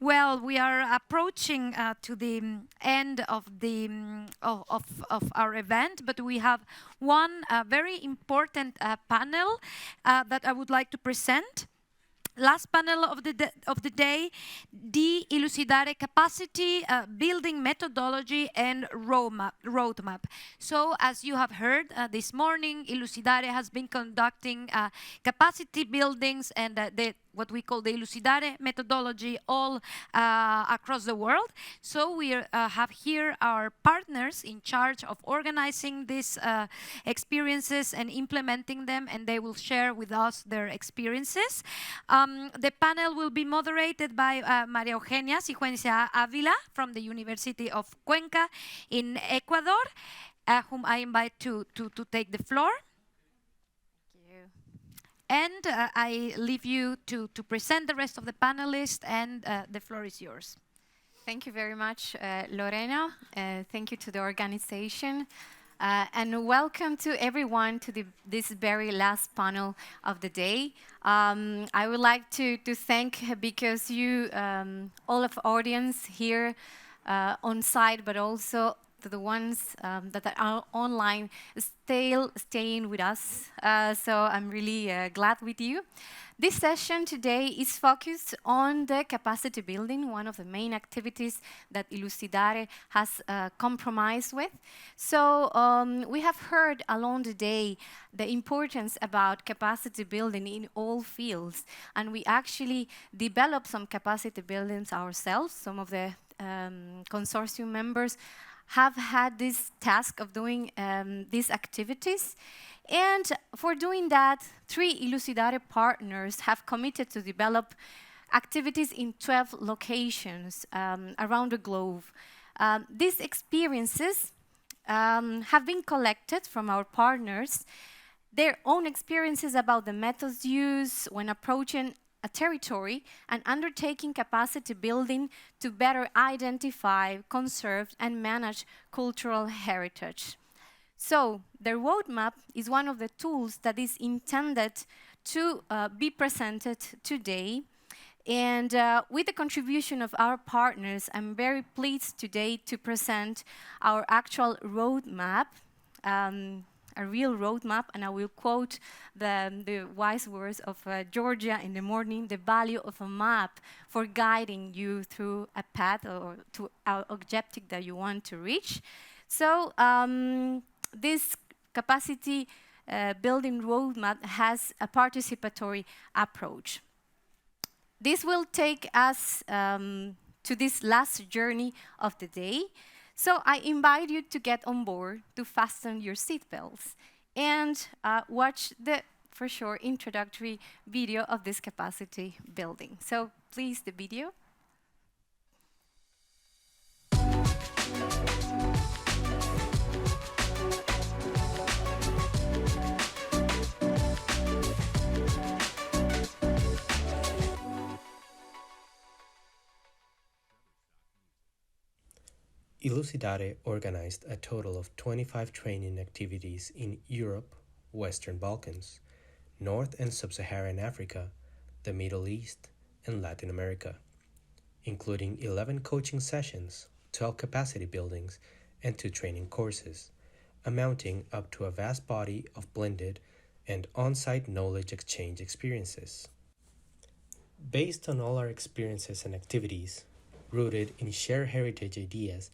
Well, we are approaching to the end of of our event, but we have one very important panel that I would like to present. Last panel of the day, the ILUCIDARE capacity building methodology and roadmap. So, as you have heard this morning, ILUCIDARE has been conducting capacity buildings and what we call the ILUCIDARE methodology all across the world. So we have here our partners in charge of organizing these experiences and implementing them, and they will share with us their experiences. The panel will be moderated by Maria Eugenia Siguencia Avila from the University of Cuenca in Ecuador, whom I invite to take the floor. And I leave you to present the rest of the panelists, and the floor is yours. Thank you very much, Lorena. Thank you to the organization. And welcome to everyone to this very last panel of the day. I would like to thank, because you, all of audience here on site, but also to the ones that are online, still staying with us. So I'm really glad with you. This session today is focused on the capacity building, one of the main activities that ILUCIDARE has compromised with. So we have heard along the day the importance about capacity building in all fields, and we actually developed some capacity buildings ourselves. Some of the consortium members have had this task of doing these activities. And for doing that, 3 ILUCIDARE partners have committed to develop activities in 12 locations around the globe. These experiences have been collected from our partners, their own experiences about the methods used when approaching a territory and undertaking capacity building to better identify, conserve, and manage cultural heritage. So the roadmap is one of the tools that is intended to be presented today. And with the contribution of our partners, I'm very pleased today to present our actual roadmap, a real roadmap, and I will quote the wise words of Georgia in the morning: the value of a map for guiding you through a path or to our objective that you want to reach. So this capacity building roadmap has a participatory approach. This will take us to this last journey of the day. So I invite you to get on board, to fasten your seatbelts, and watch the, for sure, introductory video of this capacity building. So please, the video. ILUCIDARE organized a total of 25 training activities in Europe, Western Balkans, North and Sub-Saharan Africa, the Middle East, and Latin America, including 11 coaching sessions, 12 capacity buildings, and 2 training courses, amounting up to a vast body of blended and on-site knowledge exchange experiences. Based on all our experiences and activities, rooted in shared heritage ideas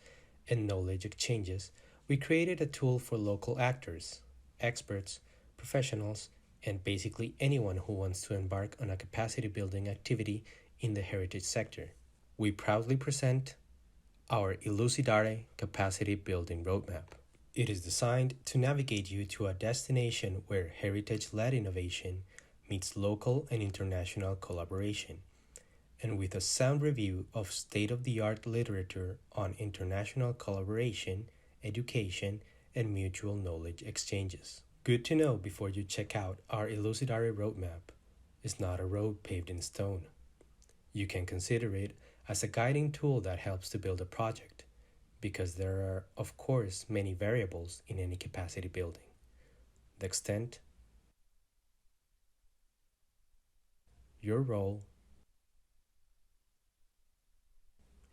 and knowledge exchanges, we created a tool for local actors, experts, professionals, and basically anyone who wants to embark on a capacity building activity in the heritage sector. We proudly present our ILUCIDARE Capacity Building Roadmap. It is designed to navigate you to a destination where heritage-led innovation meets local and international collaboration, and with a sound review of state-of-the-art literature on international collaboration, education, and mutual knowledge exchanges. Good to know before you check out our ILUCIDARE roadmap is not a road paved in stone. You can consider it as a guiding tool that helps to build a project, because there are, of course, many variables in any capacity building. The extent, your role,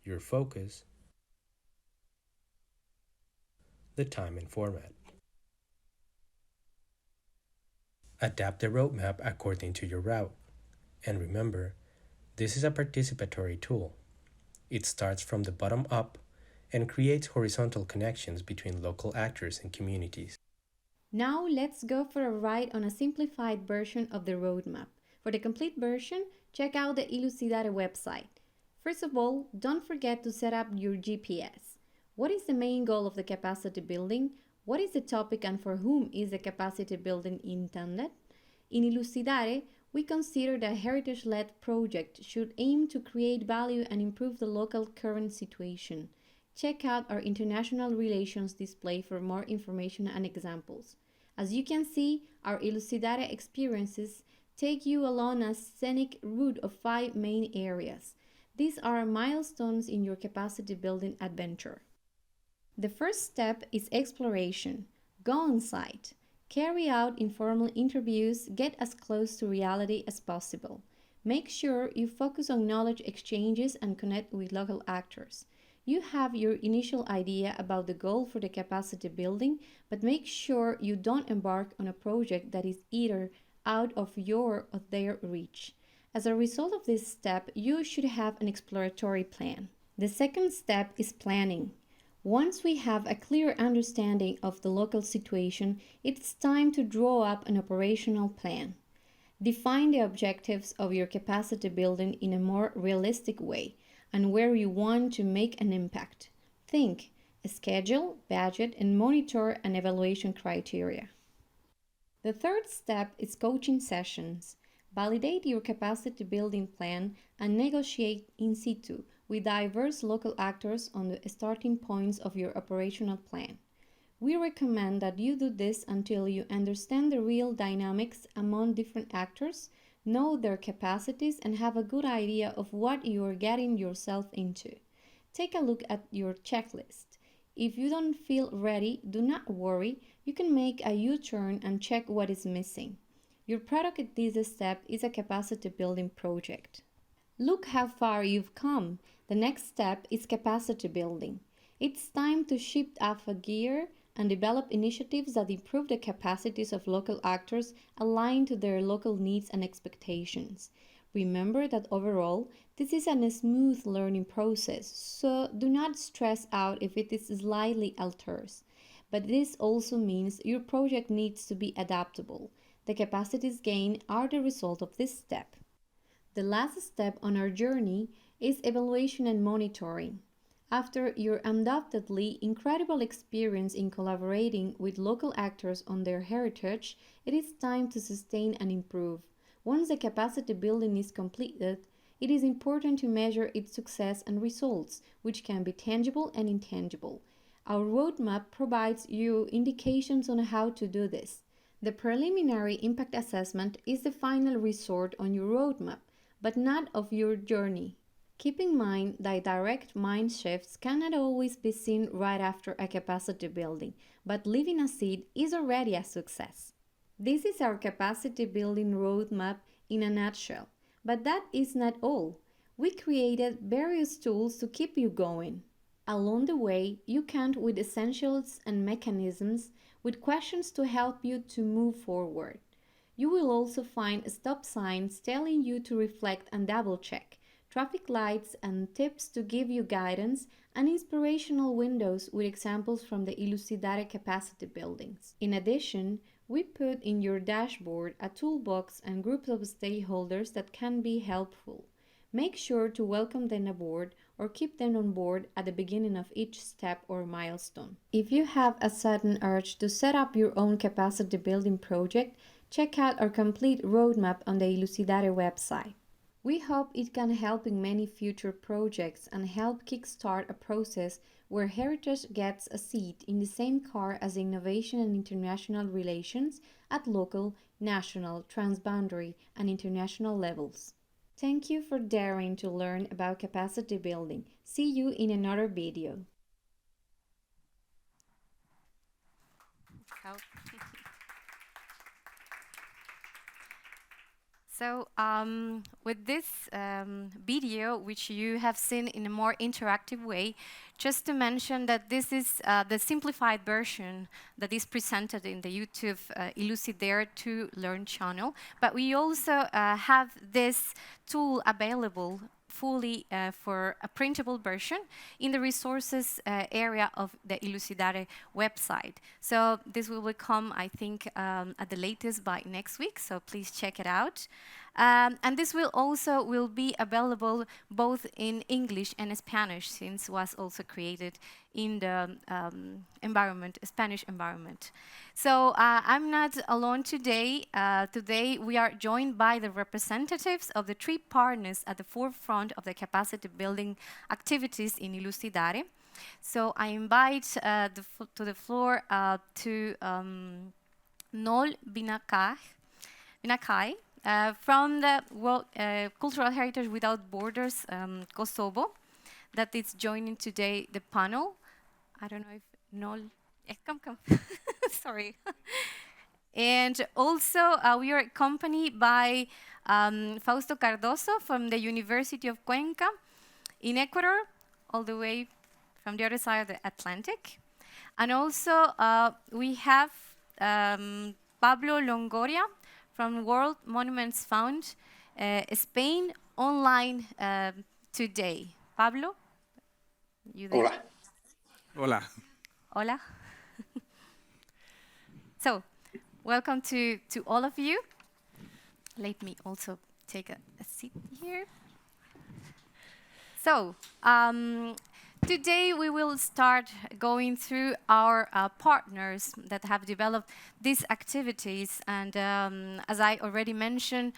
your focus, the time and format. Adapt the roadmap according to your route. And remember, this is a participatory tool. It starts from the bottom up and creates horizontal connections between local actors and communities. Now let's go for a ride on a simplified version of the roadmap. For the complete version, check out the ILUCIDARE website. First of all, don't forget to set up your GPS. What is the main goal of the capacity building? What is the topic and for whom is the capacity building intended? In ILUCIDARE, we consider that a heritage-led project should aim to create value and improve the local current situation. Check out our international relations display for more information and examples. As you can see, our ILUCIDARE experiences take you along a scenic route of 5 main areas. These are milestones in your capacity building adventure. The first step is exploration. Go on site. Carry out informal interviews, get as close to reality as possible. Make sure you focus on knowledge exchanges and connect with local actors. You have your initial idea about the goal for the capacity building, but make sure you don't embark on a project that is either out of your or their reach. As a result of this step, you should have an exploratory plan. The second step is planning. Once we have a clear understanding of the local situation, it's time to draw up an operational plan. Define the objectives of your capacity building in a more realistic way and where you want to make an impact. Think, schedule, budget, and monitor and evaluation criteria. The third step is coaching sessions. Validate your capacity building plan and negotiate in situ with diverse local actors on the starting points of your operational plan. We recommend that you do this until you understand the real dynamics among different actors, know their capacities, and have a good idea of what you are getting yourself into. Take a look at your checklist. If you don't feel ready, do not worry. You can make a U-turn and check what is missing. Your product at this step is a capacity building project. Look how far you've come. The next step is capacity building. It's time to shift off a gear and develop initiatives that improve the capacities of local actors aligned to their local needs and expectations. Remember that overall, this is a smooth learning process, so do not stress out if it is slightly alters. But this also means your project needs to be adaptable. The capacities gained are the result of this step. The last step on our journey is evaluation and monitoring. After your undoubtedly incredible experience in collaborating with local actors on their heritage, it is time to sustain and improve. Once the capacity building is completed, it is important to measure its success and results, which can be tangible and intangible. Our roadmap provides you indications on how to do this. The preliminary impact assessment is the final resort on your roadmap, but not of your journey. Keep in mind that direct mind shifts cannot always be seen right after a capacity building, but leaving a seed is already a success. This is our capacity building roadmap in a nutshell, but that is not all. We created various tools to keep you going. Along the way, you count with essentials and mechanisms with questions to help you to move forward. You will also find stop signs telling you to reflect and double-check, traffic lights and tips to give you guidance, and inspirational windows with examples from the ILUCIDARE capacity buildings. In addition, we put in your dashboard a toolbox and groups of stakeholders that can be helpful. Make sure to welcome them aboard or keep them on board at the beginning of each step or milestone. If you have a sudden urge to set up your own capacity building project, check out our complete roadmap on the ILUCIDARE website. We hope it can help in many future projects and help kickstart a process where heritage gets a seat in the same car as innovation and international relations at local, national, transboundary, and international levels. Thank you for daring to learn about capacity building. See you in another video. So with this video, which you have seen in a more interactive way, just to mention that this is the simplified version that is presented in the YouTube ILUCIDARE to Learn channel. But we also have this tool available fully for a printable version in the resources area of the ILUCIDARE website. So this will come, I think, at the latest by next week, so please check it out. And this will be available both in English and Spanish, since it was also created in the Spanish environment. So I'm not alone today. Today we are joined by the representatives of the 3 partners at the forefront of the capacity building activities in ILUCIDARE. So I invite to the floor to Nol Binakaj, from the Cultural Heritage Without Borders, Kosovo, that is joining today the panel. I don't know if Nol, come. Sorry. And also we are accompanied by Fausto Cardoso from the University of Cuenca in Ecuador, all the way from the other side of the Atlantic. And also we have Pablo Longoria from World Monuments Fund, Spain, online today. Pablo, you there? Hola. Hola. Hola. So, welcome to all of you. Let me also take a seat here. So, today we will start going through our partners that have developed these activities, and as I already mentioned,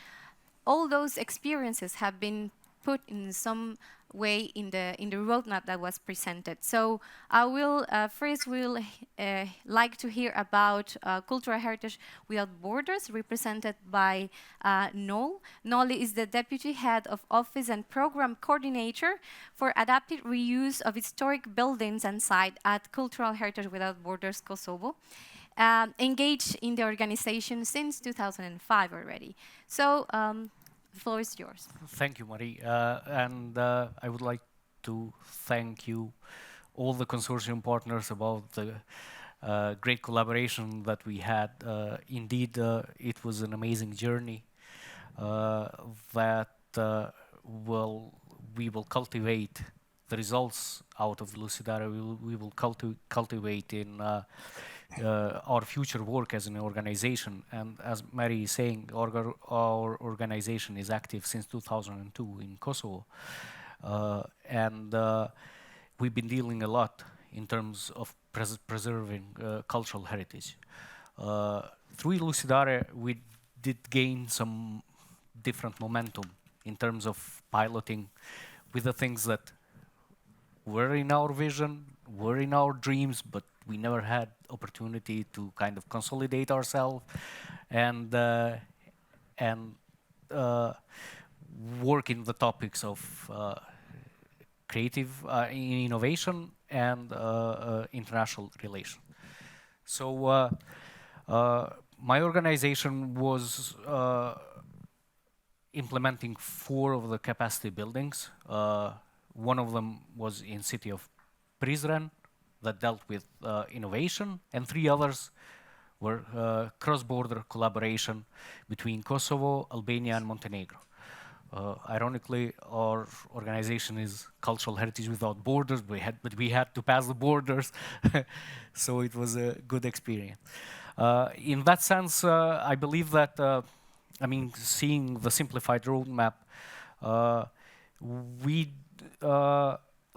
all those experiences have been put in some way in the roadmap that was presented. So I will first like to hear about Cultural Heritage Without Borders, represented by Nol. Nol is the Deputy Head of Office and Program Coordinator for Adaptive Reuse of Historic Buildings and Sites at Cultural Heritage Without Borders, Kosovo. Engaged in the organization since 2005 already. So the floor is yours. Thank you, Marie. And I would like to thank you, all the consortium partners, about the great collaboration that we had. Indeed, it was an amazing journey that we will cultivate the results out of ILUCIDARE. We will cultivate in our future work as an organization. And as Mary is saying, our organization is active since 2002 in Kosovo. And we've been dealing a lot in terms of preserving cultural heritage. Through ILUCIDARE, we did gain some different momentum in terms of piloting with the things that were in our vision, were in our dreams, but we never had opportunity to kind of consolidate ourselves and work in the topics of creative innovation and international relations. So my organization was implementing 4 of the capacity buildings. One of them was in city of Prizren that dealt with innovation, and 3 others were cross-border collaboration between Kosovo, Albania, and Montenegro. Ironically, our organization is Cultural Heritage Without Borders, but we had to pass the borders, so it was a good experience. In that sense, I believe that, seeing the simplified roadmap,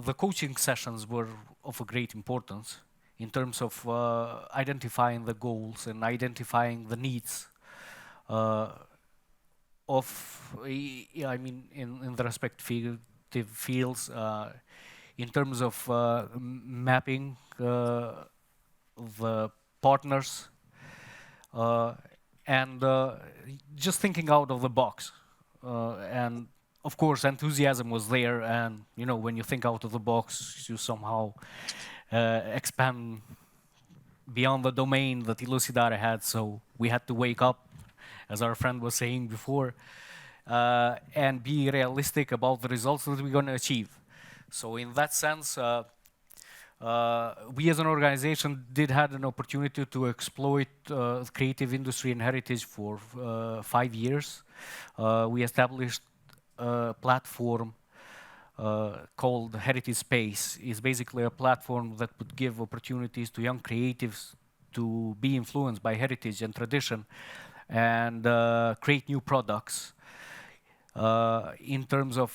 the coaching sessions were of a great importance in terms of identifying the goals and identifying the needs in the respective fields, in terms of mapping the partners, and just thinking out of the box. And of course, enthusiasm was there, and when you think out of the box, you somehow expand beyond the domain that ILUCIDARE had. So we had to wake up, as our friend was saying before. and be realistic about the results that we're going to achieve. So in that sense, we as an organization did have an opportunity to exploit creative industry and heritage for 5 years. We established a platform called Heritage Space. It's basically a platform that would give opportunities to young creatives to be influenced by heritage and tradition and create new products in terms of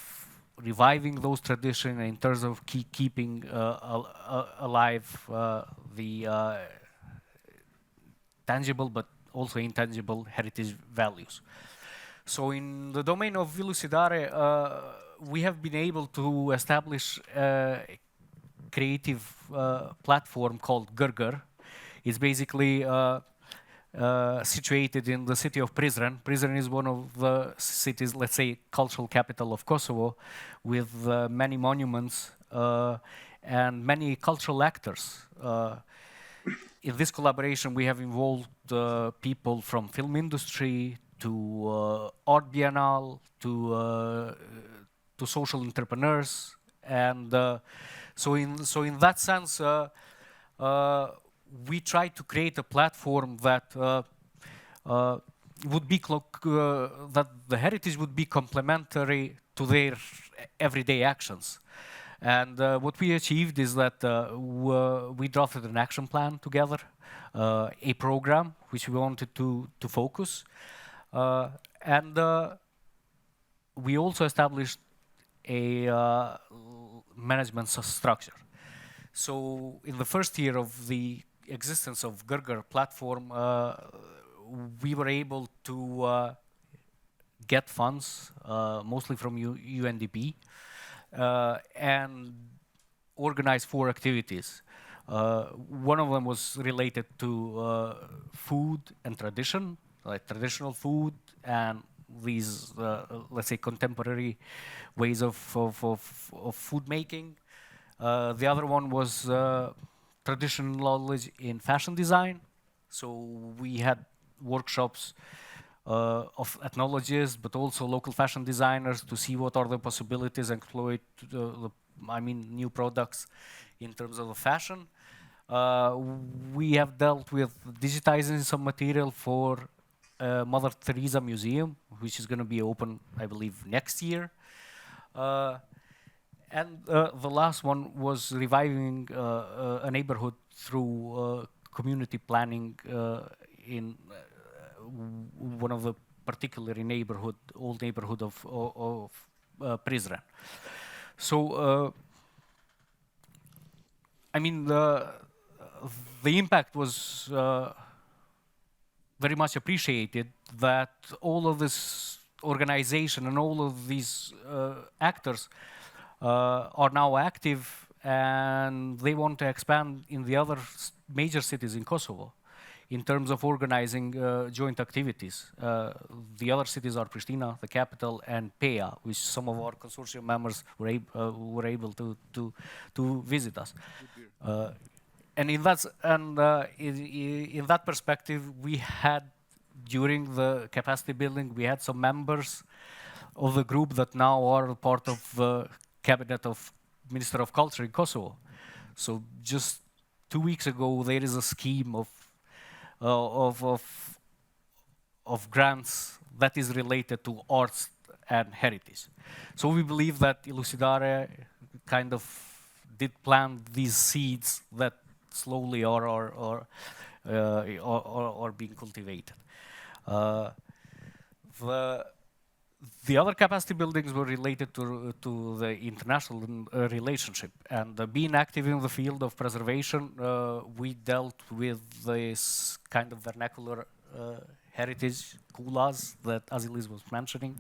reviving those traditions, in terms of keeping alive the tangible but also intangible heritage values. So in the domain of ILUCIDARE, we have been able to establish a creative platform called Gurgur. It's basically situated in the city of Prizren. Prizren is one of the cities, let's say, cultural capital of Kosovo, with many monuments and many cultural actors. In this collaboration, we have involved people from film industry to art biennale to social entrepreneurs, and so in that sense, we try to create a platform that would be that the heritage would be complementary to their everyday actions. And what we achieved is that we drafted an action plan together, a program which we wanted to focus, and we also established a management structure. So in the first year of the existence of Gurgur platform, we were able to get funds, mostly from UNDP, and organize 4 activities. One of them was related to food and tradition, like traditional food and these, let's say, contemporary ways of food making. The other one was traditional knowledge in fashion design. So we had workshops of ethnologists, but also local fashion designers to see what are the possibilities and exploit new products in terms of the fashion. We have dealt with digitizing some material for Mother Teresa Museum, which is going to be open, I believe, next year. And the last one was reviving a neighborhood through community planning in one of the particular old neighborhood of Prizren. So, the impact was very much appreciated, that all of this organization and all of these actors are now active, and they want to expand in the other major cities in Kosovo in terms of organizing joint activities. The other cities are Pristina, the capital, and Peja, which some of our consortium members were able to visit us. And in that perspective, we had, during the capacity building, we had some members of the group that now are part of the cabinet of Minister of Culture in Kosovo. So just 2 weeks ago, there is a scheme of grants that is related to arts and heritage. So we believe that ILUCIDARE kind of did plant these seeds that slowly are being cultivated. The other capacity buildings were related to the international relationship. And being active in the field of preservation, we dealt with this kind of vernacular heritage, kulas, that Azilis was mentioning,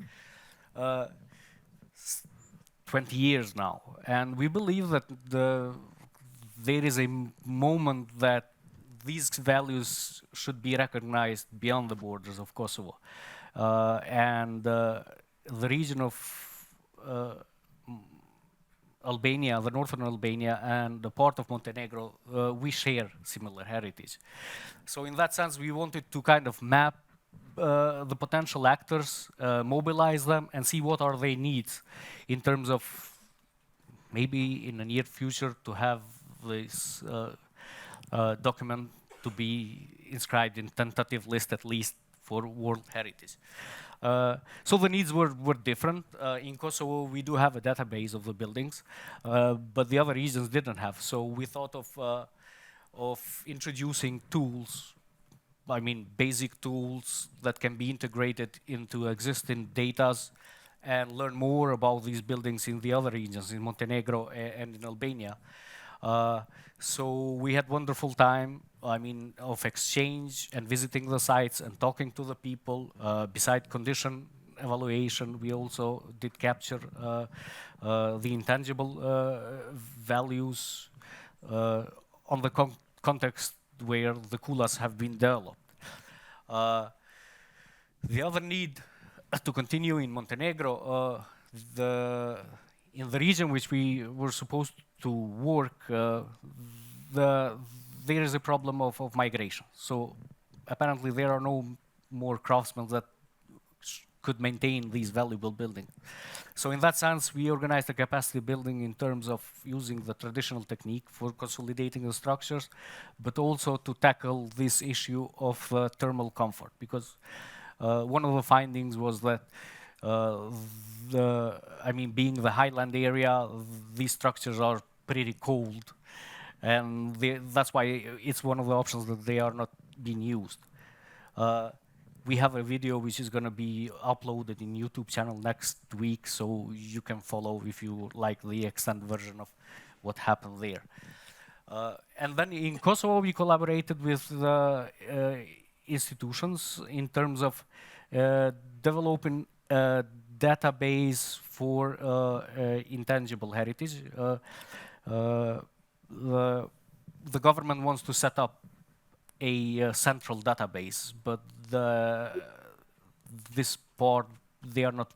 20 years now. And we believe that there is a moment that these values should be recognized beyond the borders of Kosovo. The region of Albania, the northern Albania, and the part of Montenegro, we share similar heritage. So in that sense, we wanted to kind of map the potential actors, mobilize them, and see what are their needs in terms of maybe in the near future to have this document to be inscribed in tentative list at least for World Heritage. So the needs were different. In Kosovo, we do have a database of the buildings, but the other regions didn't have. So we thought of introducing tools, I mean, basic tools that can be integrated into existing datas and learn more about these buildings in the other regions, in Montenegro and in Albania. So we had wonderful time, I mean, of exchange and visiting the sites and talking to the people. Beside condition evaluation, we also did capture the intangible values on the context where the kulas have been developed. The other need to continue in Montenegro, in the region which we were supposed to work, there is a problem of migration. So apparently there are no more craftsmen that could maintain these valuable buildings. So in that sense, we organized a capacity building in terms of using the traditional technique for consolidating the structures, but also to tackle this issue of thermal comfort, because one of the findings was that being the highland area, these structures are pretty cold, and that's why it's one of the options that they are not being used. We have a video which is going to be uploaded in YouTube channel next week, so you can follow if you like the extended version of what happened there. And then in Kosovo, we collaborated with the institutions in terms of developing a database for intangible heritage. The government wants to set up a central database, but this part, they are not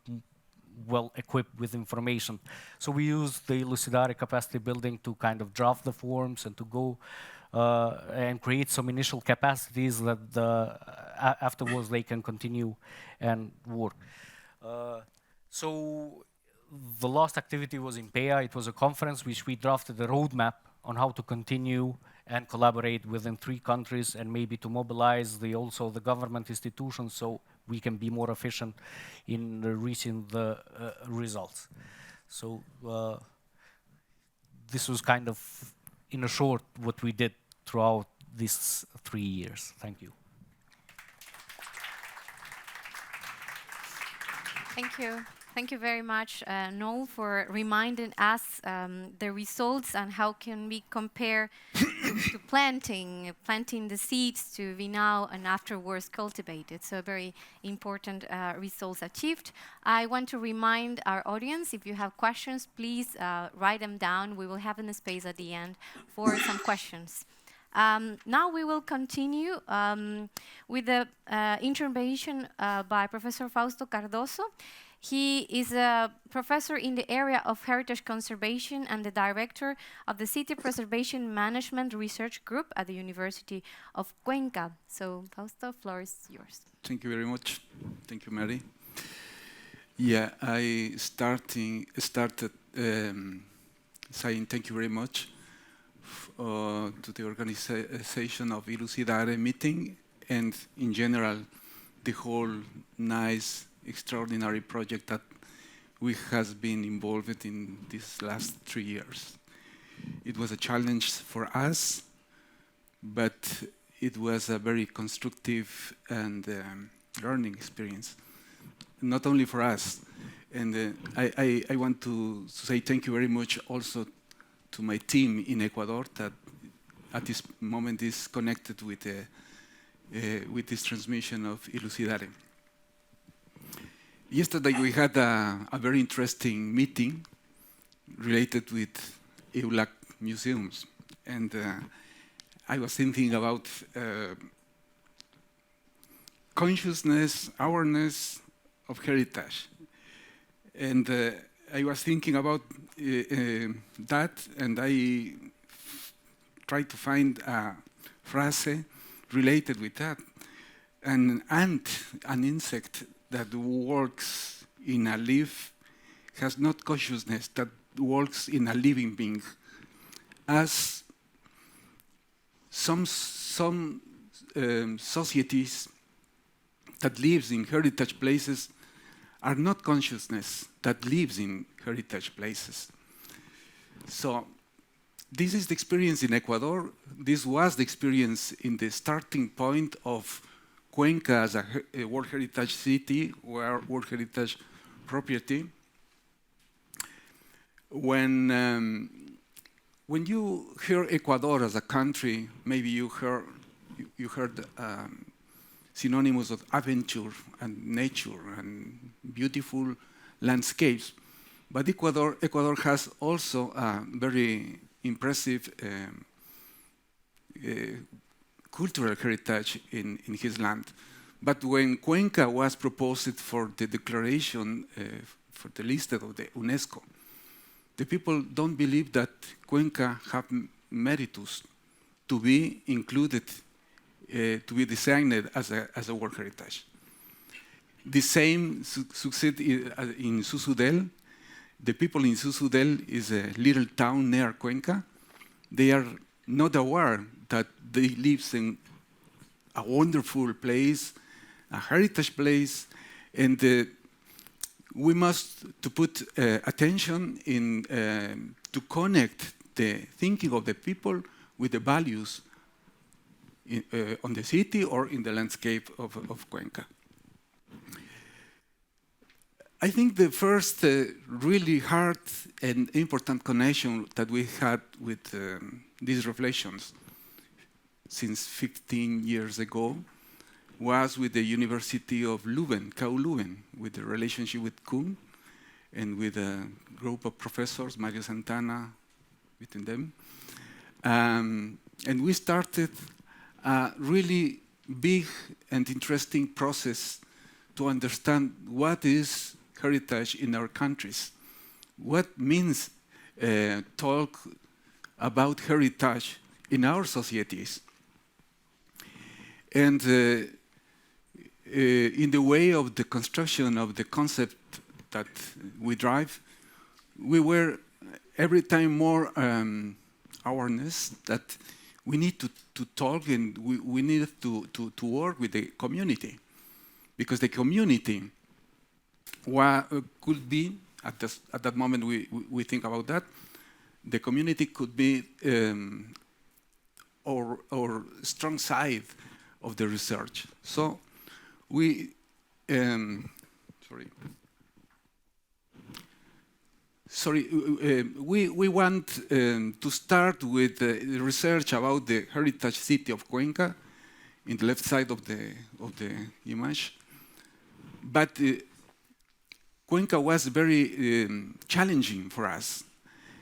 well equipped with information. So we use the ILUCIDARE capacity building to kind of draft the forms and to go and create some initial capacities that afterwards they can continue and work. So the last activity was in PEA. It was a conference which we drafted a roadmap on how to continue and collaborate within 3 countries, and maybe to mobilize also the government institutions so we can be more efficient in reaching the results. So this was kind of, in a short, what we did throughout these 3 years. Thank you. Thank you. Thank you very much, Noel, for reminding us the results and how can we compare to planting the seeds to be now and afterwards cultivated. So very important results achieved. I want to remind our audience, if you have questions, please write them down. We will have a space at the end for some questions. Now we will continue with the intervention by Professor Fausto Cardoso. He is a professor in the area of heritage conservation and the director of the City Preservation Management Research Group at the University of Cuenca. So, Fausto, floor is yours. Thank you very much. Thank you, Mary. Yeah, I started saying thank you very much to the organization of ILUCIDARE meeting and in general the whole nice, extraordinary project that we has been involved in these last 3 years. It was a challenge for us, but it was a very constructive and learning experience, not only for us. And I want to say thank you very much also to my team in Ecuador that at this moment is connected with this transmission of ILUCIDARE. Yesterday we had a very interesting meeting related with EULAC museums, and I was thinking about consciousness, awareness of heritage, and I was thinking about that, and I tried to find a phrase related with that. an ant, an insect that works in a leaf, has not consciousness, that works in a living being. As some societies that lives in heritage places are not consciousness that lives in heritage places. So this is the experience in Ecuador. This was the experience in the starting point of Cuenca as a World Heritage City, or World Heritage property. When you hear Ecuador as a country, maybe you heard synonymous of adventure and nature and beautiful landscapes. But Ecuador has also a very impressive cultural heritage in his land. But when Cuenca was proposed for the declaration for the list of the UNESCO, the people don't believe that Cuenca have meritus to be included, to be designated as a World Heritage. The same succeed in Susudel. The people in Susudel is a little town near Cuenca. They are not aware that they live in a wonderful place, a heritage place, and we must to put attention in to connect the thinking of the people with the values on the city or in the landscape of Cuenca. I think the first really hard and important connection that we had with these reflections since 15 years ago was with the University of Leuven, KU Leuven, with the relationship with Kuhn and with a group of professors, Mario Santana, between them. And we started a really big and interesting process to understand what is heritage in our countries. What means talk about heritage in our societies? And in the way of the construction of the concept that we drive, we were every time more awareness that we need to talk and we need to work with the community, because the community could be, at that moment we think about that, the community could be our strong side of the research. So we we want to start with the research about the heritage city of Cuenca in the left side of the image. But Cuenca was very challenging for us.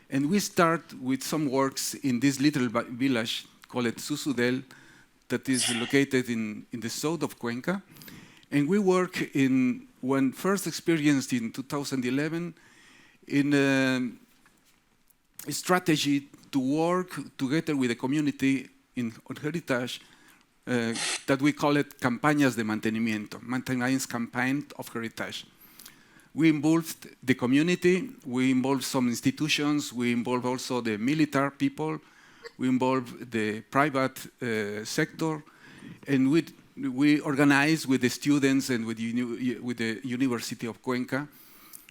And we start with some works in this little village called Susudel, that is located in the south of Cuenca. And we work in, when first experienced in 2011, in a strategy to work together with the community on heritage that we call it Campañas de Mantenimiento, Maintenance Campaign of Heritage. We involved the community, we involved some institutions, we involved also the military people, we involved the private sector, and we organized with the students and with the University of Cuenca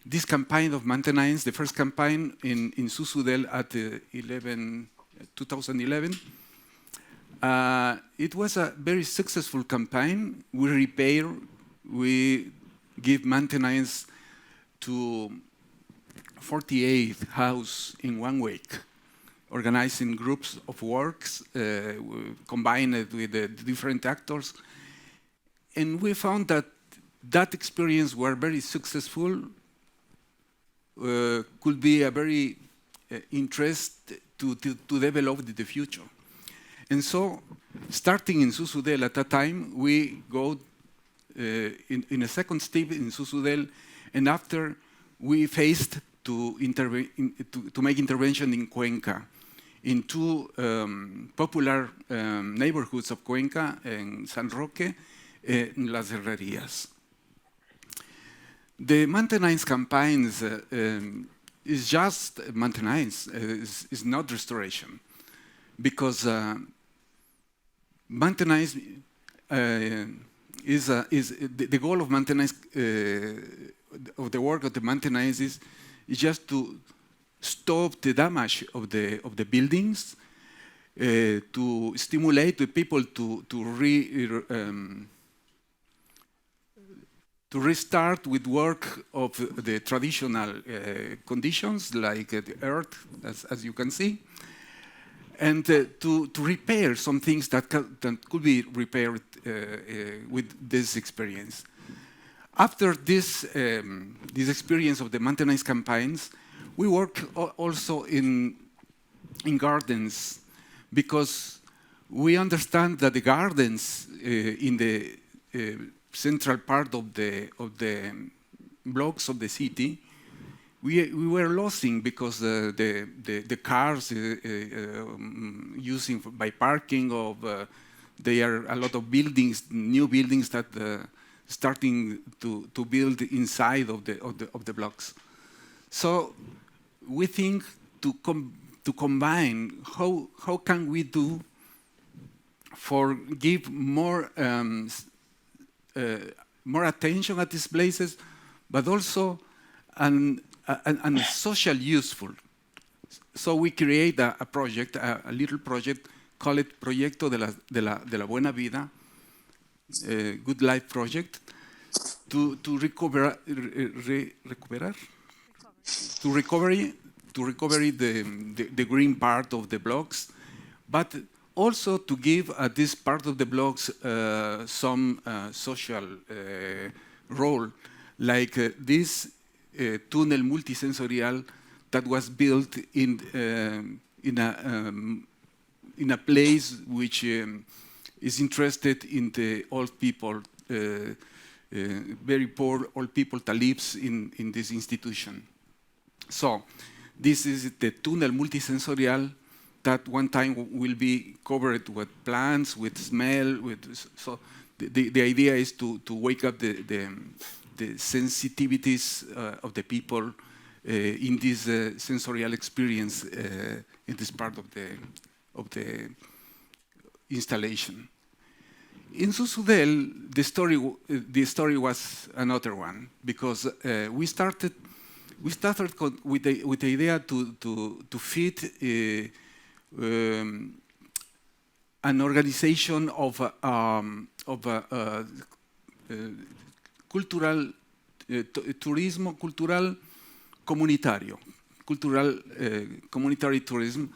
this campaign of maintenance, the first campaign in Susudel at 2011. It was a very successful campaign. We repair, we give maintenance to 48 houses in 1 week, organizing groups of works, combined with the different actors. And we found that that experience were very successful, could be a very interest to develop the future. And so, starting in Susudel at that time, we go in a second step in Susudel, and after we faced to make intervention in Cuenca, in 2 popular neighborhoods of Cuenca, in San Roque en las herrerías. The maintenance campaigns is just maintenance, is not restoration, because maintenance is the goal of maintenance, of the work of the maintenance is just to stop the damage of the buildings, to stimulate the people to restart with work of the traditional conditions, like the earth, as you can see, and to repair some things that could be repaired with this experience. After this experience of the maintenance campaigns, we work also in gardens, because we understand that the gardens in the central part of the blocks of the city, we were losing because the cars using by parking of there are a lot of buildings, new buildings that starting to build inside of the blocks. So we think to combine how can we do for give more attention at these places, but also and social useful. So we create a project, a little project, call it Proyecto de la Buena Vida, Good Life Project, to recover the green part of the blocks, but also to give at this part of the blocks some social role, like this tunnel multisensorial that was built in a place which is interested in the old people, very poor old people that lives in this institution. So this is the tunnel multisensorial that one time will be covered with plants, with smell, so the idea is to wake up the sensitivities of the people in this sensorial experience in this part of the installation. In Susudel, the story was another one, because we started with the idea to fit an organization of cultural turismo cultural comunitario, communitary tourism.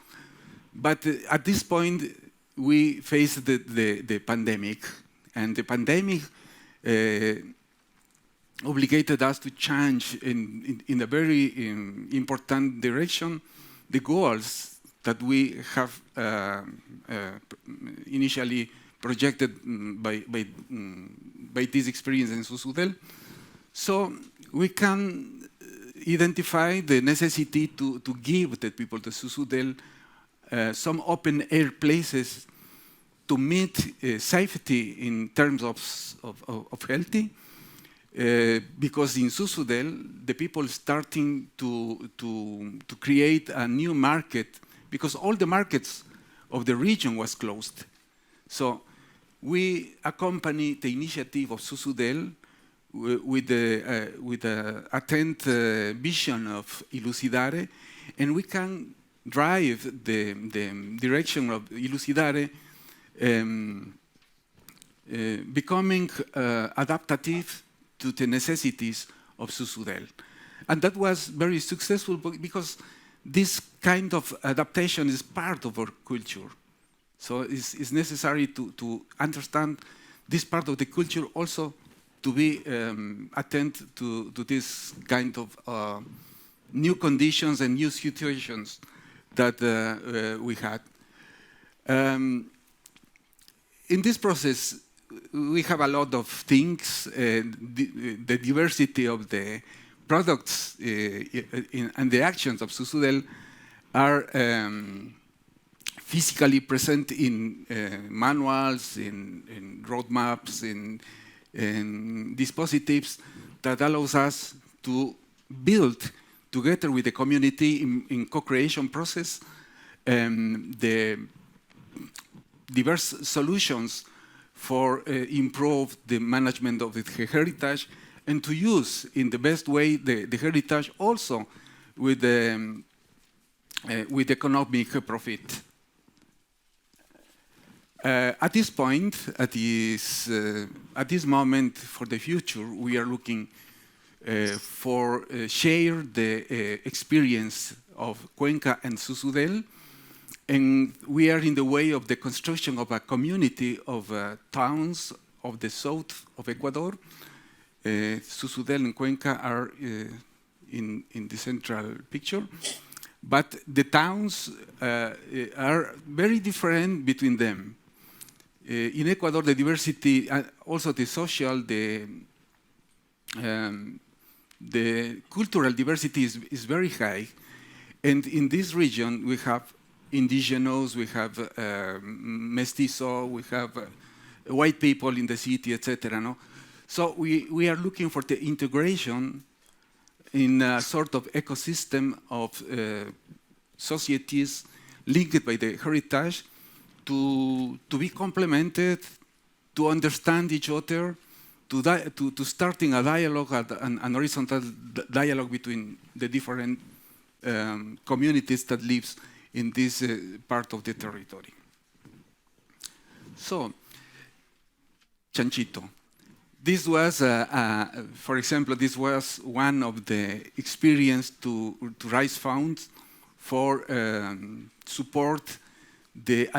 But at this point, we faced the pandemic, and the pandemic obligated us to change in a very important direction the goals that we have initially projected by this experience in Susudel. So we can identify the necessity to give the people to Susudel some open air places to meet safety in terms of healthy, because in Susudel the people starting to create a new market, because all the markets of the region was closed. So we accompany the initiative of Susudel with the attent vision of ILUCIDARE, and we can drive the direction of ILUCIDARE becoming adaptive to the necessities of Susudel. And that was very successful because this kind of adaptation is part of our culture. So it's necessary to understand this part of the culture, also to be attent to this kind of new conditions and new situations that we had. In this process, we have a lot of things. The diversity of the products and the actions of Susudel are physically present in manuals, in roadmaps, in dispositives that allows us to build together with the community in co-creation process the diverse solutions for improve the management of the heritage and to use in the best way the heritage also with economic profit. At this point, at this moment for the future, we are looking for share the experience of Cuenca and Susudel, and we are in the way of the construction of a community of towns of the south of Ecuador. Susudel and Cuenca are in the central picture, but the towns are very different between them. In Ecuador, the diversity, also the social, the cultural diversity is very high. And in this region, we have indigenous, we have mestizo, we have white people in the city, etc. No? So we are looking for the integration in a sort of ecosystem of societies linked by the heritage to be complemented, to understand each other, to starting a dialogue, an horizontal dialogue between the different communities that lives in this part of the territory. So, chanchito. This was, for example, this was one of the experience to raise funds for support the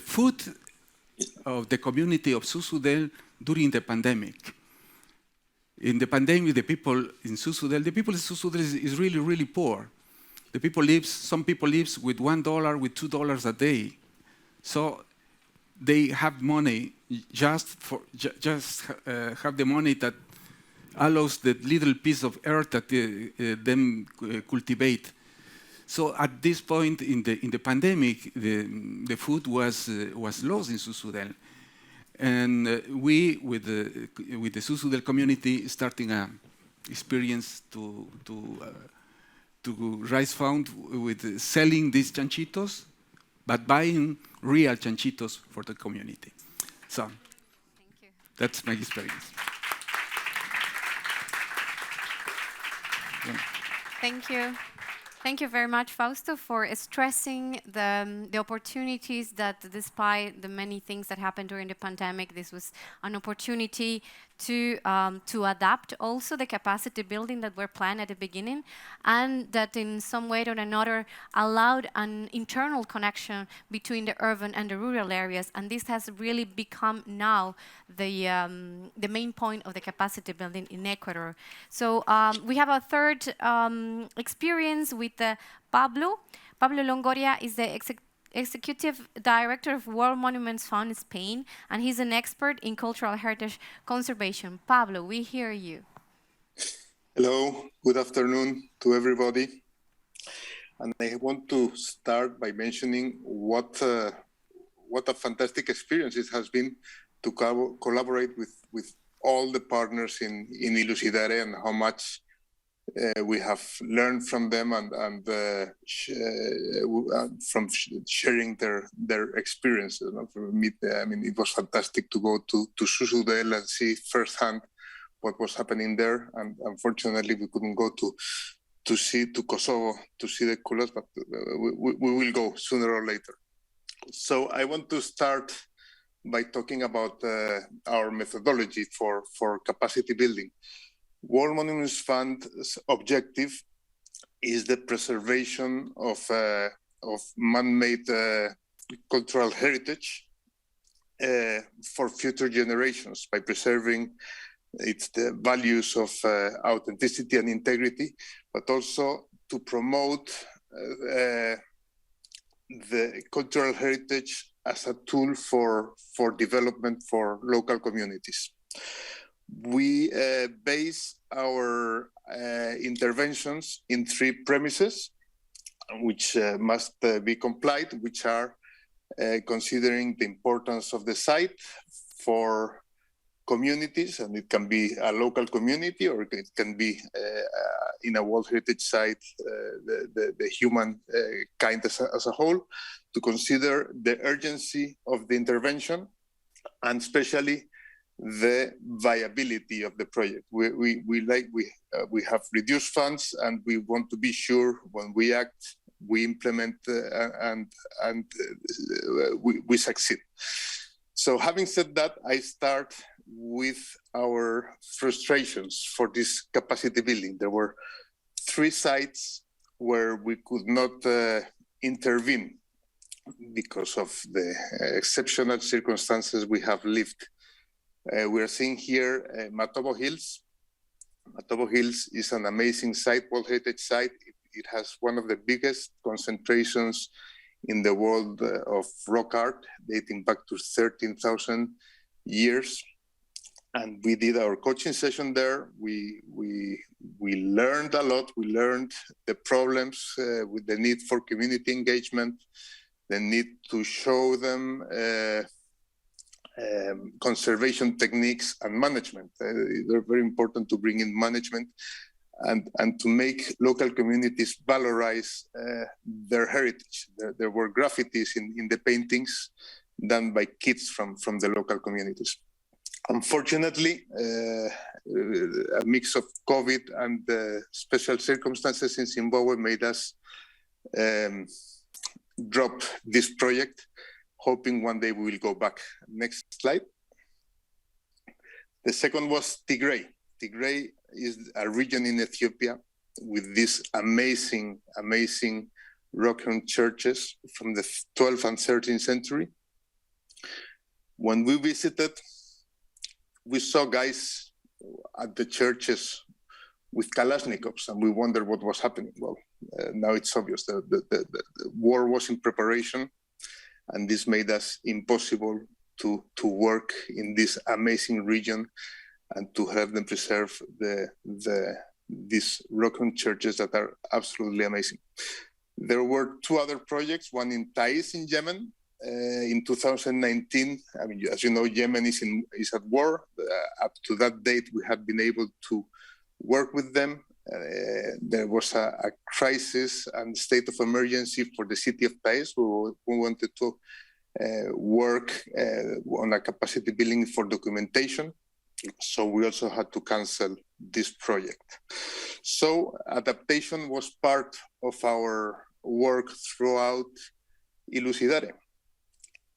food of the community of Susudel during the pandemic. In the pandemic, the people in Susudel is really, really poor. The people lives, some people lives with $1, with $2 a day. So they have money just have the money that allows the little piece of earth that them cultivate. So at this point in the pandemic, the food was lost in Susudel, and we with the Susudel community starting a experience to raise fund with selling these chanchitos, but buying real chanchitos for the community. So thank you. That's my experience. Thank you. Thank you very much, Fausto, for stressing the opportunities that despite the many things that happened during the pandemic, this was an opportunity to adapt also the capacity building that were planned at the beginning, and that in some way or another allowed an internal connection between the urban and the rural areas, and this has really become now the main point of the capacity building in Ecuador. So we have a third experience with Pablo. Pablo Longoria is the Executive Director of World Monuments Fund Spain, and he's an expert in cultural heritage conservation. Pablo, we hear you. Hello, good afternoon to everybody. And I want to start by mentioning what a fantastic experience it has been to collaborate with all the partners in ILUCIDARE, and how much we have learned from them and from sharing their experiences. For me, I mean, it was fantastic to go to Susudel and see firsthand what was happening there. And unfortunately, we couldn't go to Kosovo to see the kulas, but we will go sooner or later. So I want to start by talking about our methodology for capacity building. World Monuments Fund's objective is the preservation of man-made cultural heritage for future generations by preserving the values of authenticity and integrity, but also to promote the cultural heritage as a tool for development for local communities. We base our interventions in three premises. which must be complied, which are considering the importance of the site for communities, and it can be a local community or it can be in a World Heritage Site, the human kind as a whole, to consider the urgency of the intervention and especially the viability of the project. We have reduced funds, and we want to be sure when we act, we implement and we succeed. So having said that, I start with our frustrations for this capacity building. There were 3 sites where we could not intervene because of the exceptional circumstances we have lived. We are seeing here Matobo Hills. Matobo Hills is an amazing site, World Heritage Site. It has one of the biggest concentrations in the world of rock art, dating back to 13,000 years. And we did our coaching session there. We learned a lot. We learned the problems with the need for community engagement, the need to show them conservation techniques and management. They're very important to bring in management and to make local communities valorize their heritage. There were graffitis in the paintings done by kids from the local communities. Unfortunately, a mix of COVID and special circumstances in Zimbabwe made us drop this project, hoping one day we will go back. Next slide. The second was Tigray. Tigray is a region in Ethiopia with these amazing rock-hewn churches from the 12th and 13th century. When we visited, we saw guys at the churches with Kalashnikovs, and we wondered what was happening. Well, now it's obvious. The war was in preparation, and this made us impossible to work in this amazing region and to have them preserve these rock-hewn churches that are absolutely amazing. There were 2 other projects, one in Taiz in Yemen. In 2019, I mean, as you know, Yemen is at war. Up to that date, we had been able to work with them. There was a crisis and state of emergency for the city of Taiz. We wanted to work on a capacity building for documentation. So we also had to cancel this project. So adaptation was part of our work throughout ILUCIDARE.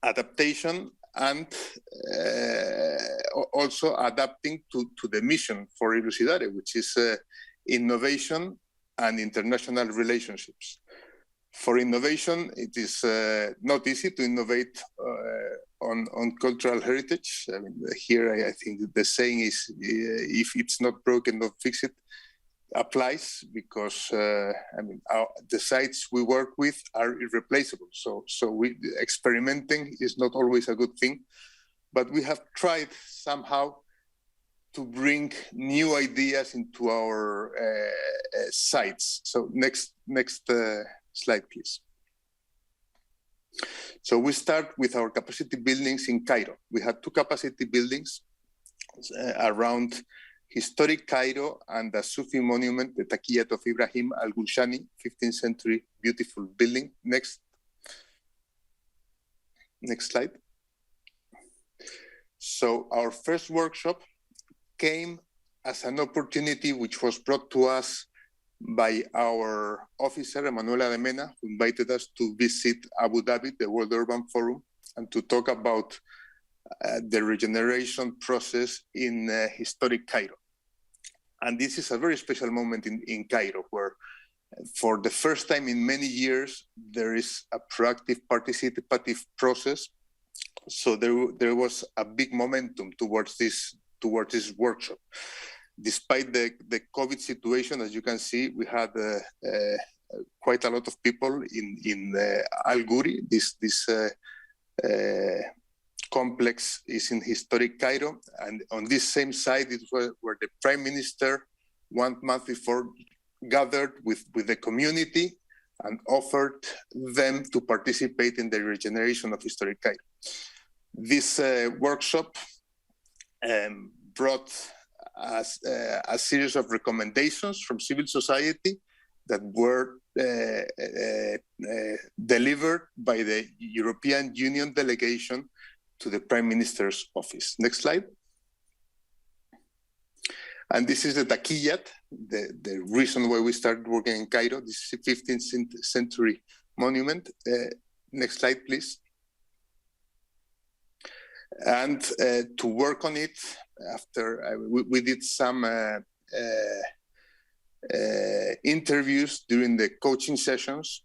Adaptation and also adapting to the mission for ILUCIDARE, which is innovation and international relationships. For innovation, it is not easy to innovate on cultural heritage. I mean, here I think the saying is, if it's not broken, don't fix it, applies, because the sites we work with are irreplaceable. So experimenting is not always a good thing, but we have tried somehow to bring new ideas into our sites. So next slide, please. So we start with our capacity buildings in Cairo. We had 2 capacity buildings around historic Cairo and the Sufi monument, the Taqiyat of Ibrahim al-Gulshani, 15th century, beautiful building. Next slide. So our first workshop came as an opportunity which was brought to us by our officer, Emanuela de Mena, who invited us to visit Abu Dhabi, the World Urban Forum, and to talk about the regeneration process in historic Cairo. And this is a very special moment in Cairo, where for the first time in many years, there is a proactive participative process. So there was a big momentum towards this workshop. Despite the COVID situation, as you can see, we had quite a lot of people in Al Ghuri. This complex is in historic Cairo, and on this same site it was where the Prime Minister 1 month before gathered with the community and offered them to participate in the regeneration of historic Cairo. This workshop brought us a series of recommendations from civil society that were delivered by the European Union delegation to the Prime Minister's office. Next slide. And this is the Taquillat, the reason why we started working in Cairo. This is a 15th century monument. Next slide, please. And to work on it, after we did some interviews during the coaching sessions,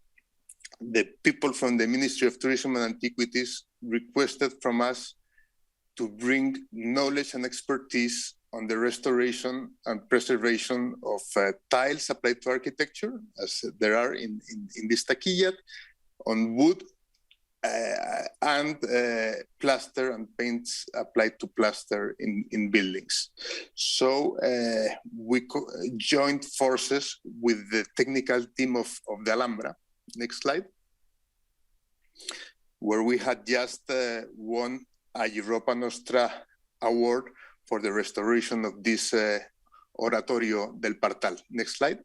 the people from the Ministry of Tourism and Antiquities requested from us to bring knowledge and expertise on the restoration and preservation of tiles applied to architecture, as there are in this taquillat, on wood, and plaster and paints applied to plaster in buildings. So we joined forces with the technical team of the Alhambra. Next slide. Where we had just won a Europa Nostra award for the restoration of this Oratorio del Partal. Next slide.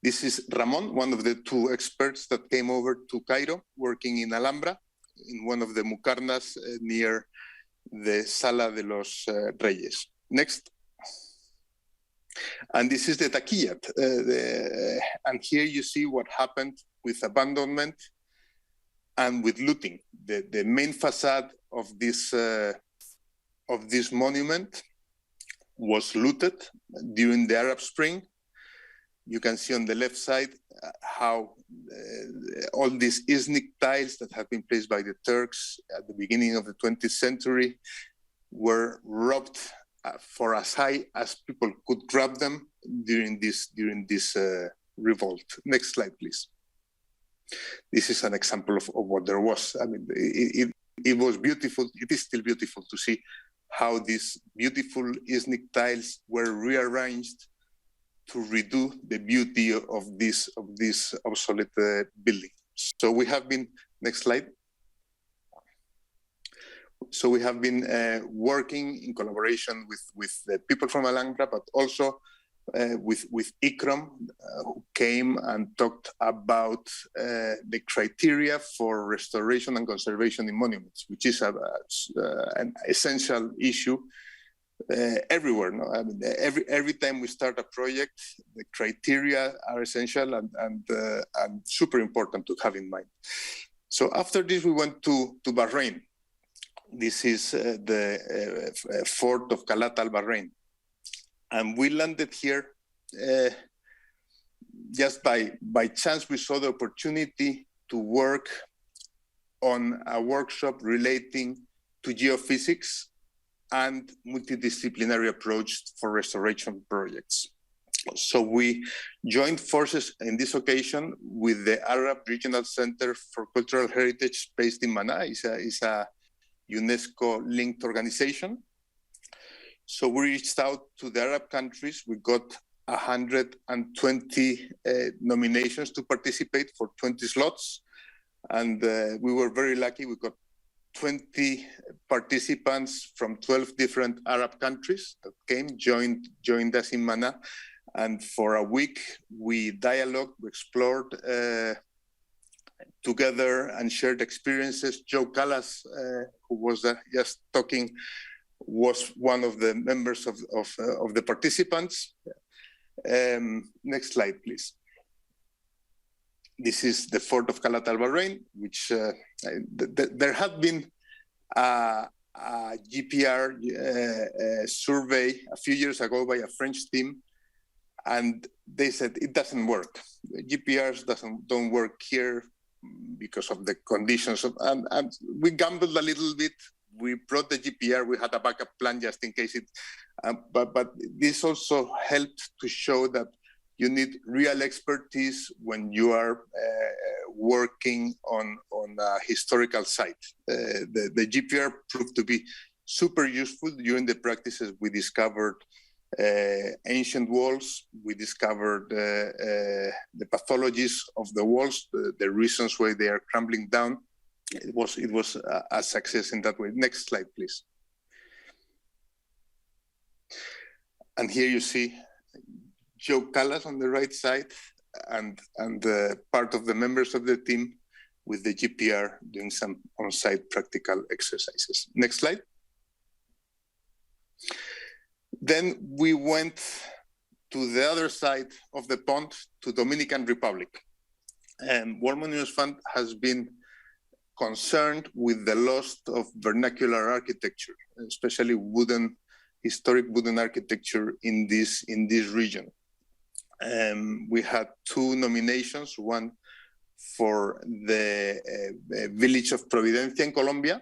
This is Ramon, one of the two experts that came over to Cairo, working in Alhambra, in one of the mucarnas near the Sala de los Reyes. Next. And this is the taquillat. And here you see what happened with abandonment and with looting. The main facade of this monument was looted during the Arab Spring. You can see on the left side how all these Iznik tiles that have been placed by the Turks at the beginning of the 20th century were robbed for as high as people could grab them during this revolt. Next slide, please. This is an example of what there was. I mean, it was beautiful. It is still beautiful to see how these beautiful Iznik tiles were rearranged to redo the beauty of this obsolete building. So we have been, next slide. So we have been working in collaboration with the people from Alhambra, but also with ICROM, who came and talked about the criteria for restoration and conservation in monuments, which is an essential issue everywhere. No? I mean, every time we start a project, the criteria are essential and super important to have in mind. So after this, we went to Bahrain. This is the Fort of Kalat al-Bahrain. And we landed here just by chance. We saw the opportunity to work on a workshop relating to geophysics and multidisciplinary approach for restoration projects. So we joined forces in this occasion with the Arab Regional Center for Cultural Heritage based in Mana. It's a UNESCO-linked organization. So we reached out to the Arab countries. We got 120 nominations to participate for 20 slots. And we were very lucky. We got 20 participants from 12 different Arab countries that joined us in Mana. And for a week, we dialogued, we explored together and shared experiences. Joe Callas, who was just talking, was one of the members of the participants. Next slide, please. This is the Fort of Kalat al-Bahrain, which there had been a GPR survey a few years ago by a French team, and they said it doesn't work. GPRs don't work here because of the conditions. And we gambled a little bit. We brought the GPR. We had a backup plan just in case it. But this also helped to show that you need real expertise when you are working on a historical site. The GPR proved to be super useful during the practices. We discovered ancient walls. We discovered the pathologies of the walls, the reasons why they are crumbling down. It was a success in that way. Next slide, please. And here you see Joe Callas on the right side and part of the members of the team with the GPR doing some on-site practical exercises. Next slide. Then we went to the other side of the pond, to Dominican Republic. And World Monuments Fund has been concerned with the loss of vernacular architecture, especially historic wooden architecture in this region. We had 2 nominations, one for the village of Providencia in Colombia.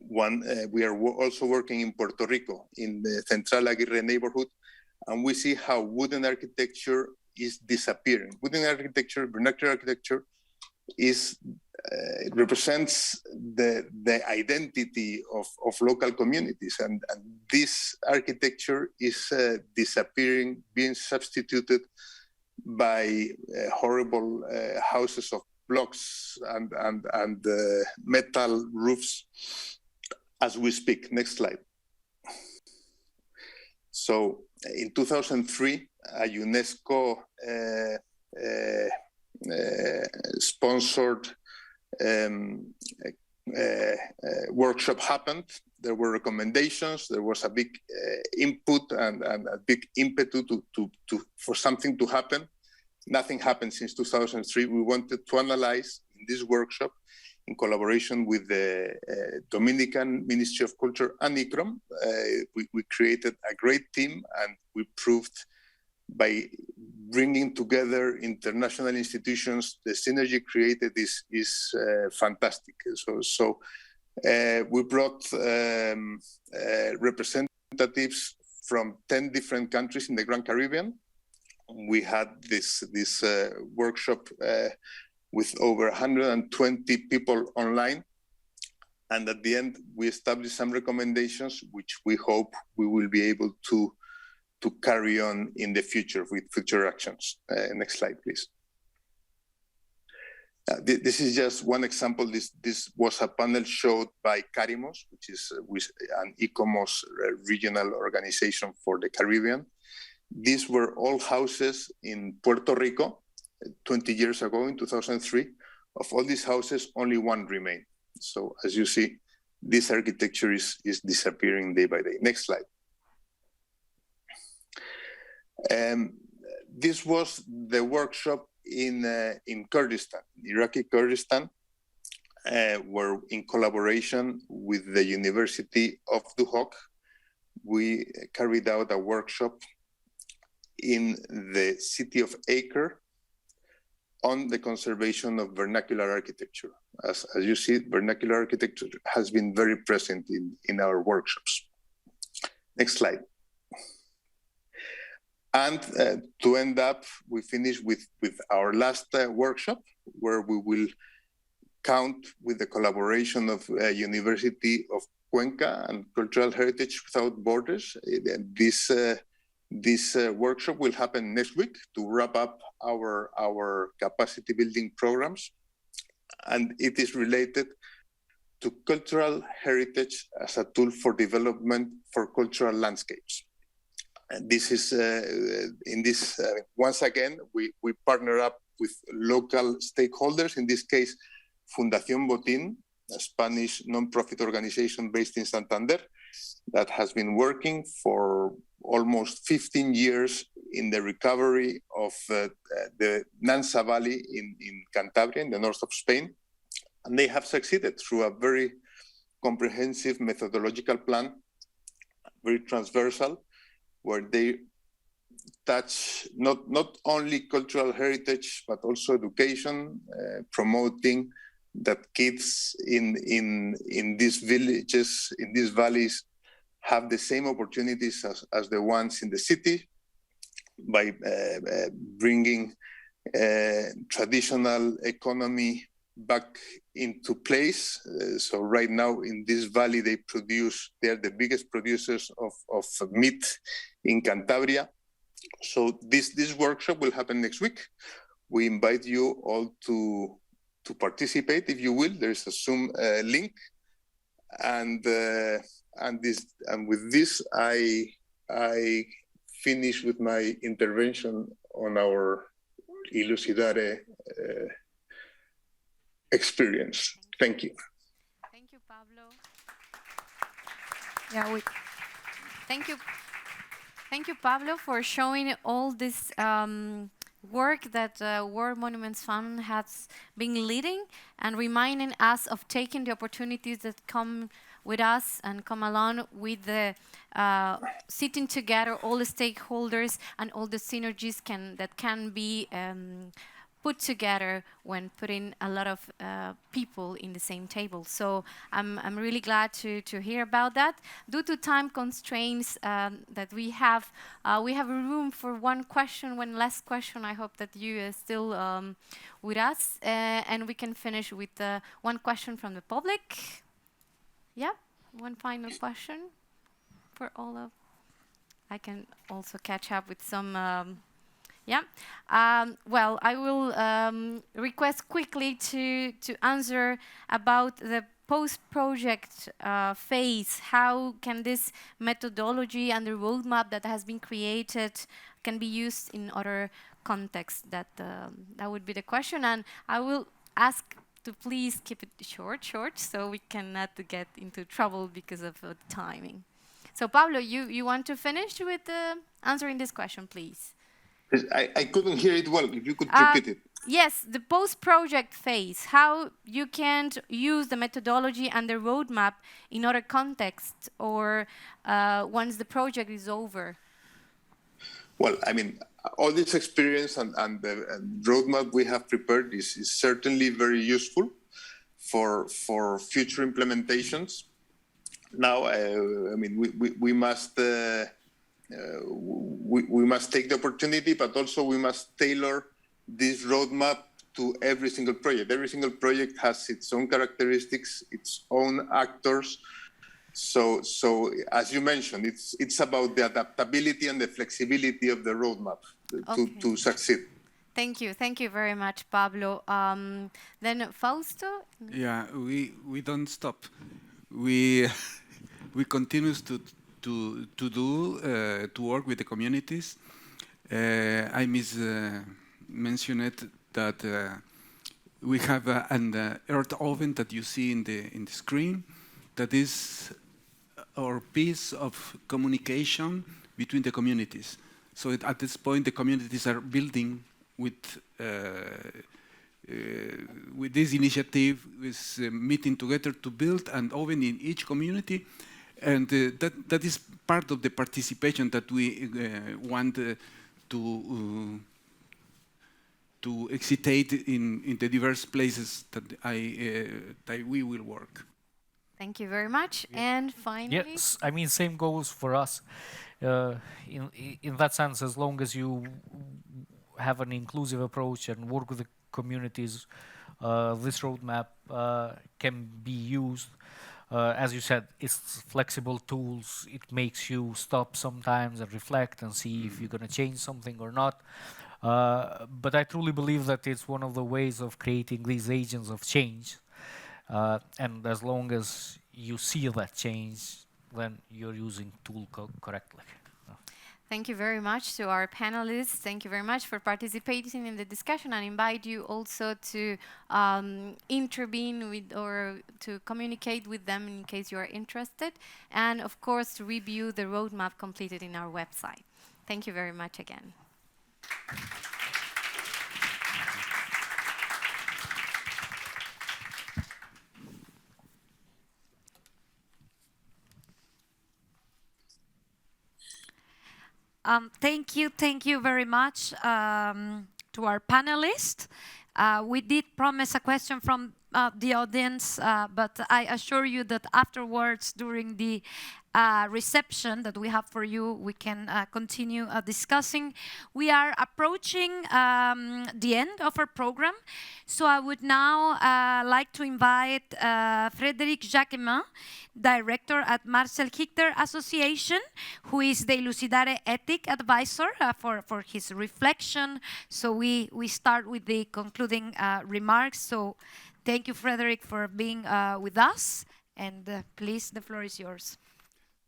We are also working in Puerto Rico in the Central Aguirre neighborhood, and we see how wooden architecture is disappearing. Wooden architecture, vernacular architecture, it represents the identity of local communities, and this architecture is disappearing, being substituted by horrible houses of blocks and metal roofs as we speak. Next slide. So in 2003, a UNESCO sponsored workshop happened. There were recommendations. There was a big input and a big impetus for something to happen. Nothing happened since 2003. We wanted to analyze in this workshop, in collaboration with the Dominican Ministry of Culture and ICROM. We created a great team, and we proved by bringing together international institutions, the synergy created is fantastic. So we brought representatives from 10 different countries in the Grand Caribbean. We had this workshop with over 120 people online. And at the end, we established some recommendations, which we hope we will be able to carry on in the future with future actions. Next slide, please. This is just one example. This was a panel showed by CARIMOS, which is an ICOMOS regional organization for the Caribbean. These were all houses in Puerto Rico 20 years ago, in 2003. Of all these houses, only one remained. So as you see, this architecture is disappearing day by day. Next slide. This was the workshop in Kurdistan, Iraqi Kurdistan, where in collaboration with the University of Duhok, we carried out a workshop in the city of Acre on the conservation of vernacular architecture. As you see, vernacular architecture has been very present in our workshops. Next slide. And to end up, we finish with our last workshop, where we will count with the collaboration of University of Cuenca and Cultural Heritage Without Borders. This workshop will happen next week to wrap up our capacity building programs. And it is related to cultural heritage as a tool for development for cultural landscapes. And this is, once again, we partner up with local stakeholders, in this case, Fundación Botín, a Spanish non-profit organization based in Santander, that has been working for almost 15 years in the recovery of the Nansa Valley in Cantabria, in the north of Spain. And they have succeeded through a very comprehensive methodological plan, very transversal, where they touch not only cultural heritage, but also education, promoting that kids in these villages, in these valleys, have the same opportunities as the ones in the city, by bringing traditional economy back into place. So right now in this valley, they are the biggest producers of meat in Cantabria. So this workshop will happen next week. We invite you all to participate, if you will. There is a Zoom link, and with this, I finish with my intervention on our ILUCIDARE experience. Thank you. Thank you, Pablo. Yeah, Thank you, Pablo, for showing all this work that World Monuments Fund has been leading and reminding us of taking the opportunities that come with us and come along with the sitting together, all the stakeholders and all the synergies that can be put together when putting a lot of people in the same table. So I'm really glad to hear about that. Due to time constraints that we have a room for one last question. I hope that you are still with us, and we can finish with one question from the public. Yeah, one final question for all of. I can also catch up with some. Well, I will request quickly to answer about the post-project phase. How can this methodology and the roadmap that has been created can be used in other contexts? That would be the question, and I will ask to please keep it short, so we cannot get into trouble because of the timing. So, Pablo, you want to finish with answering this question, please? I couldn't hear it well. If you could repeat it. Yes, the post-project phase, how you can use the methodology and the roadmap in other contexts or once the project is over. Well, I mean, all this experience and the roadmap we have prepared is certainly very useful for future implementations. Now, I mean, we must take the opportunity, but also we must tailor this roadmap to every single project. Every single project has its own characteristics, its own actors. So as you mentioned, it's about the adaptability and the flexibility of the roadmap to succeed. Thank you very much, Pablo. Then Fausto. Yeah, we don't stop. We continue to work with the communities. I mentioned that we have an earth oven that you see in the screen. That is our piece of communication between the communities. So at this point, the communities are building with this initiative, with meeting together to build an oven in each community. And that is part of the participation that we want to excitate in the diverse places that we will work. Thank you very much. Yeah. And finally, yes, I mean, same goes for us. In that sense, as long as you have an inclusive approach and work with the communities, this roadmap can be used. As you said, it's flexible tools. It makes you stop sometimes and reflect and see if you're going to change something or not. But I truly believe that it's one of the ways of creating these agents of change. And as long as you see that change, then you're using tool correctly. Thank you very much to our panelists. Thank you very much for participating in the discussion, and invite you also to intervene with or to communicate with them in case you are interested, and of course to review the roadmap completed in our website. Thank you very much again. Thank you very much to our panelists. We did promise a question from the audience, but I assure you that afterwards, during the reception that we have for you, we can continue discussing. We are approaching the end of our program, so I would now like to invite Frederic Jacquemin, director at Marcel Hicter Association, who is the ILUCIDARE ethic advisor for his reflection. So we start with the concluding remarks. So thank you, Frederic, for being with us. And please, the floor is yours.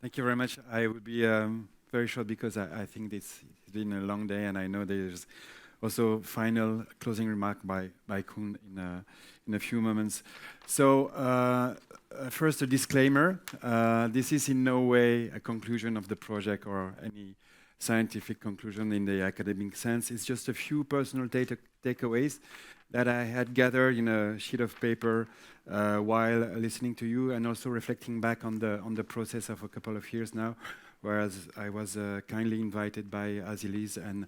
Thank you very much. I will be very short because I think it's been a long day, and I know there's also final closing remark by Koen in a few moments. So first, a disclaimer. This is in no way a conclusion of the project or any scientific conclusion in the academic sense. It's just a few personal takeaways that I had gathered in a sheet of paper while listening to you, and also reflecting back on the process of a couple of years now, whereas I was kindly invited by Azilis and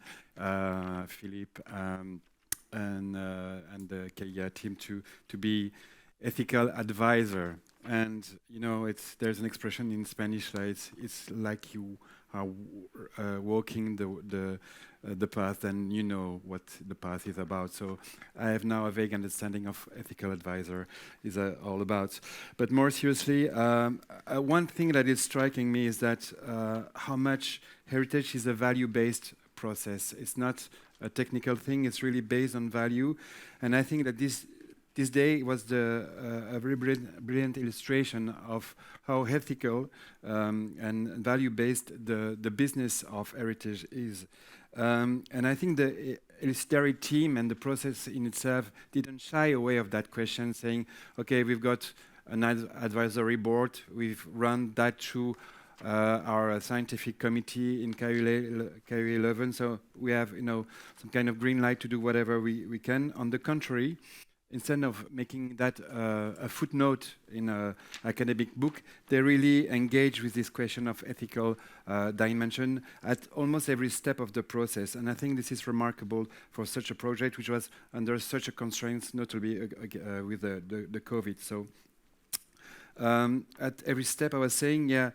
Philippe and the KIA team to be ethical advisor. And you know, there's an expression in Spanish that it's like you are walking the path, and you know what the path is about. So I have now a vague understanding of ethical advisor is all about. But more seriously, one thing that is striking me is that how much heritage is a value-based process. It's not a technical thing. It's really based on value, and I think that this day was a very brilliant illustration of how ethical and value-based the business of heritage is. And I think the ILUCIDARE team and the process in itself didn't shy away of that question, saying, okay, we've got an advisory board, we've run that through our scientific committee in KU 11, so we have some kind of green light to do whatever we can. On the contrary, instead of making that a footnote in an academic book, they really engage with this question of ethical dimension at almost every step of the process. And I think this is remarkable for such a project, which was under such a constraints, notably with the COVID. So at every step I was saying, yeah,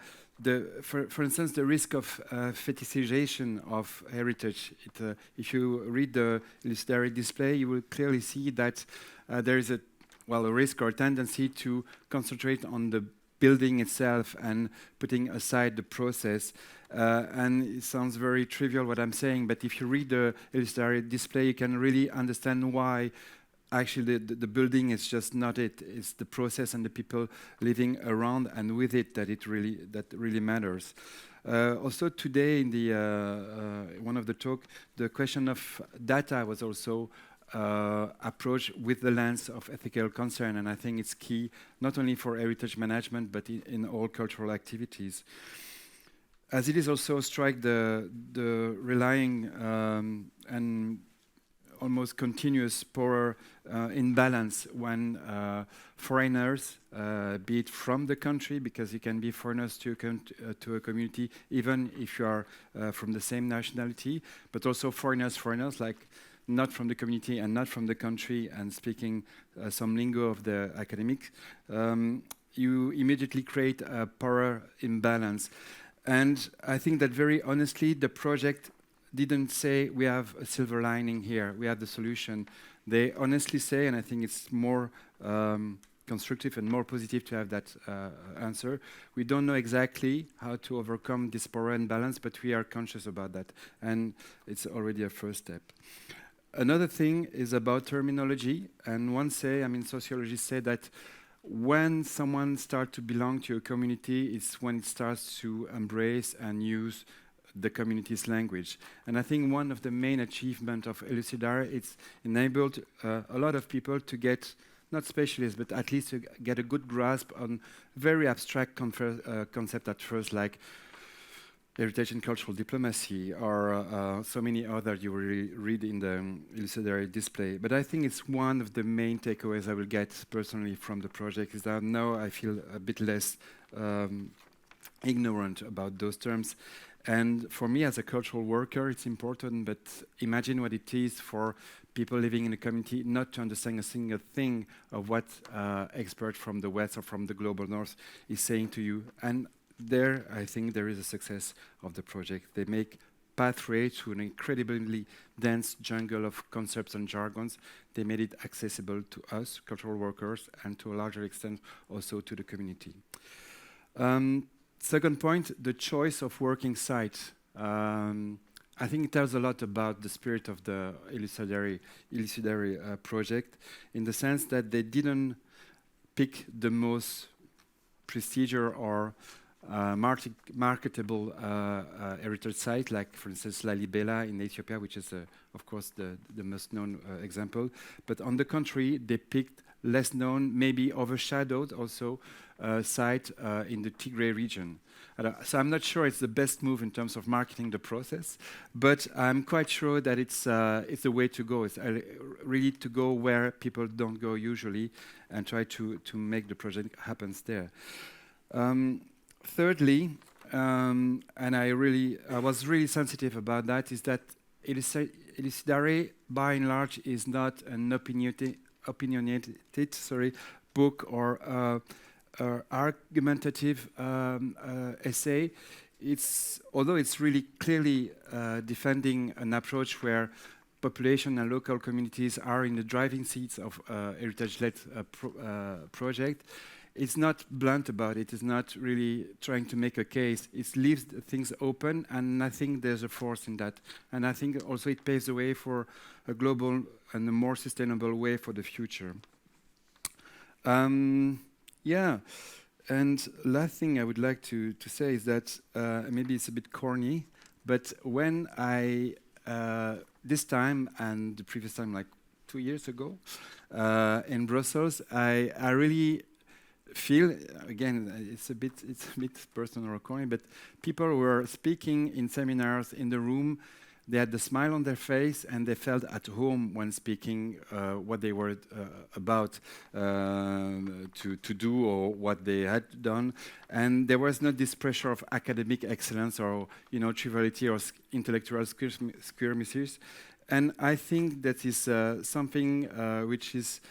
for instance, the risk of fetishization of heritage. If you read the ILUCIDARE display, you will clearly see that there is a risk or a tendency to concentrate on the building itself and putting aside the process. And it sounds very trivial what I'm saying, but if you read the ILUCIDARE display, you can really understand why actually the building is just not it. It's the process and the people living around and with it that really matters. Also today in the one of the talk, the question of data was also approached with the lens of ethical concern, and I think it's key not only for heritage management but in all cultural activities. As it is also strike the relying and almost continuous power imbalance when foreigners, be it from the country, because you can be foreigners to a community even if you are from the same nationality, but also foreigners like not from the community and not from the country, and speaking some lingo of the academic, you immediately create a power imbalance. And I think that very honestly, the project didn't say we have a silver lining here, we have the solution. They honestly say, and I think it's more constructive and more positive to have that answer, we don't know exactly how to overcome this power imbalance, but we are conscious about that, and it's already a first step. Another thing is about terminology, and sociologists say that when someone starts to belong to a community, it's when it starts to embrace and use the community's language. And I think one of the main achievements of ILUCIDARE, it's enabled a lot of people to get, not specialists, but at least to get a good grasp on very abstract concept at first, like heritage and cultural diplomacy, or so many other you will read in the ILUCIDARE display. But I think it's one of the main takeaways I will get personally from the project, is that now I feel a bit less ignorant about those terms. And for me as a cultural worker, it's important, but imagine what it is for people living in the community not to understand a single thing of what expert from the West or from the global North is saying to you. And there, I think there is a success of the project. They make pathway to an incredibly dense jungle of concepts and jargons. They made it accessible to us, cultural workers, and to a larger extent also to the community. Second point, the choice of working site. I think it tells a lot about the spirit of the ILUCIDARE project, in the sense that they didn't pick the most prestigious or marketable heritage site, like for instance Lalibela in Ethiopia, which is of course the most known example. But on the contrary, they picked less known, maybe overshadowed also site in the Tigray region. So I'm not sure it's the best move in terms of marketing the process, but I'm quite sure that it's the way to go. It's really to go where people don't go usually, and try to make the project happen there. Thirdly, and I was really sensitive about that, is that ILUCIDARE, by and large, is not an opinionated book or argumentative essay. Although it's really clearly defending an approach where population and local communities are in the driving seats of heritage-led project. It's not blunt about it. It's not really trying to make a case. It leaves things open, and I think there's a force in that. And I think also it paves the way for a global and a more sustainable way for the future. Yeah, and last thing I would like to say is that maybe it's a bit corny, but when I, this time and the previous time, like 2 years ago, in Brussels, I really feel, again, it's a bit personal or corny, but people were speaking in seminars in the room. They had the smile on their face, and they felt at home when speaking what they were about to do or what they had done. And there was not this pressure of academic excellence or triviality or intellectual skirmishes. And I think that is something which is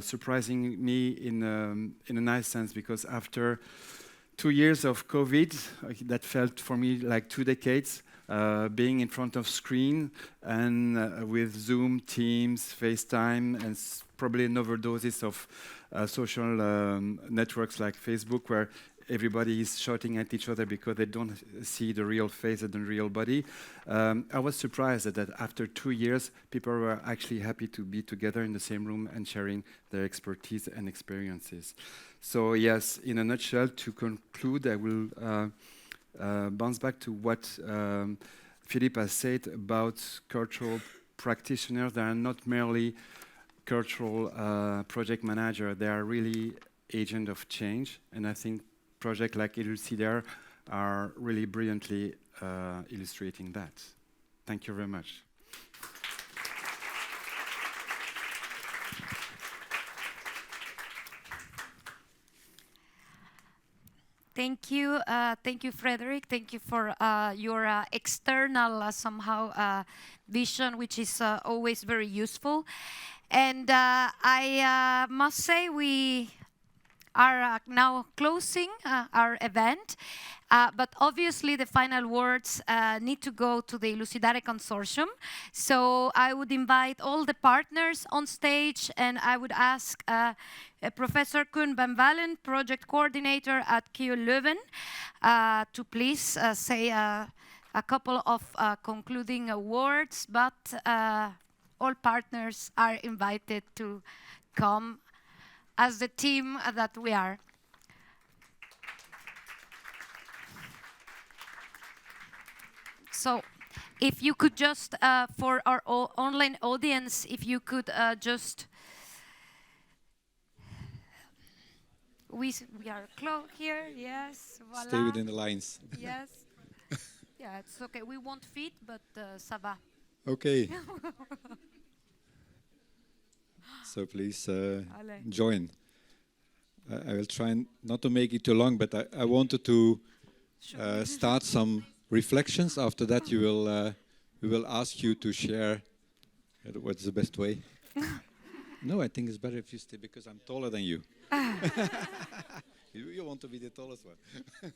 surprising me in a nice sense, because after 2 years of COVID, that felt for me like 2 decades, being in front of screen and with Zoom, Teams, FaceTime, and probably an overdoses of social networks like Facebook, where everybody is shouting at each other because they don't see the real face and the real body. I was surprised that after 2 years, people were actually happy to be together in the same room and sharing their expertise and experiences. So yes, in a nutshell, to conclude, I will bounce back to what Philippe has said about cultural practitioners. They are not merely cultural project manager, they are really agent of change, and I think projects like ILUCIDARE are really brilliantly illustrating that. Thank you very much. Thank you, Frederic. Thank you for your external somehow vision, which is always very useful. And I must say we are now closing our event, but obviously the final words need to go to the ILUCIDARE Consortium. So I would invite all the partners on stage, and I would ask Professor Koen van Balen, project coordinator at KU Leuven, to please say a couple of concluding words, but all partners are invited to come as the team that we are. So if you could just, for our online audience, if you could just, we are close here, yes, voila. Stay within the lines. Yes, yeah, it's okay, we won't fit, but ça va. Okay. So please join. I will try not to make it too long, but I wanted to start some reflections. After that, we will ask you to share What's the best way? No, I think it's better if you stay because I'm taller than you. You want to be the tallest one.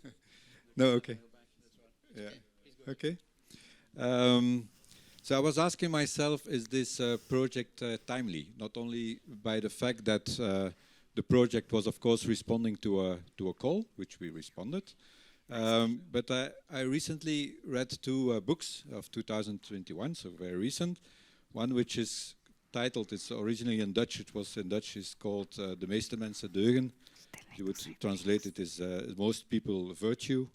No, okay. Yeah. Okay. So I was asking myself, is this project timely? Not only by the fact that the project was, of course, responding to a call, which we responded, but I recently read two books of 2021, so very recent. One which is titled, it's originally in Dutch, it was in Dutch, is called De meeste mensen deugen. You would translate it as most people virtue.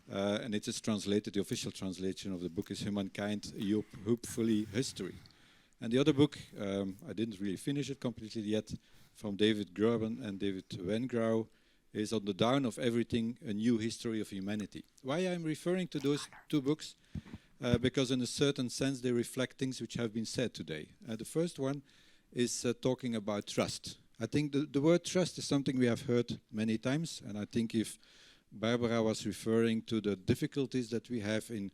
And it is translated, the official translation of the book is Humankind, a Hopefully History. And the other book, I didn't really finish it completely yet, from David Gerben and David Wengrau, is On the Dawn of Everything, A New History of Humanity. Why I'm referring to those two books? Because in a certain sense they reflect things which have been said today. The first one is talking about trust. I think the word trust is something we have heard many times, and I think if Barbara was referring to the difficulties that we have in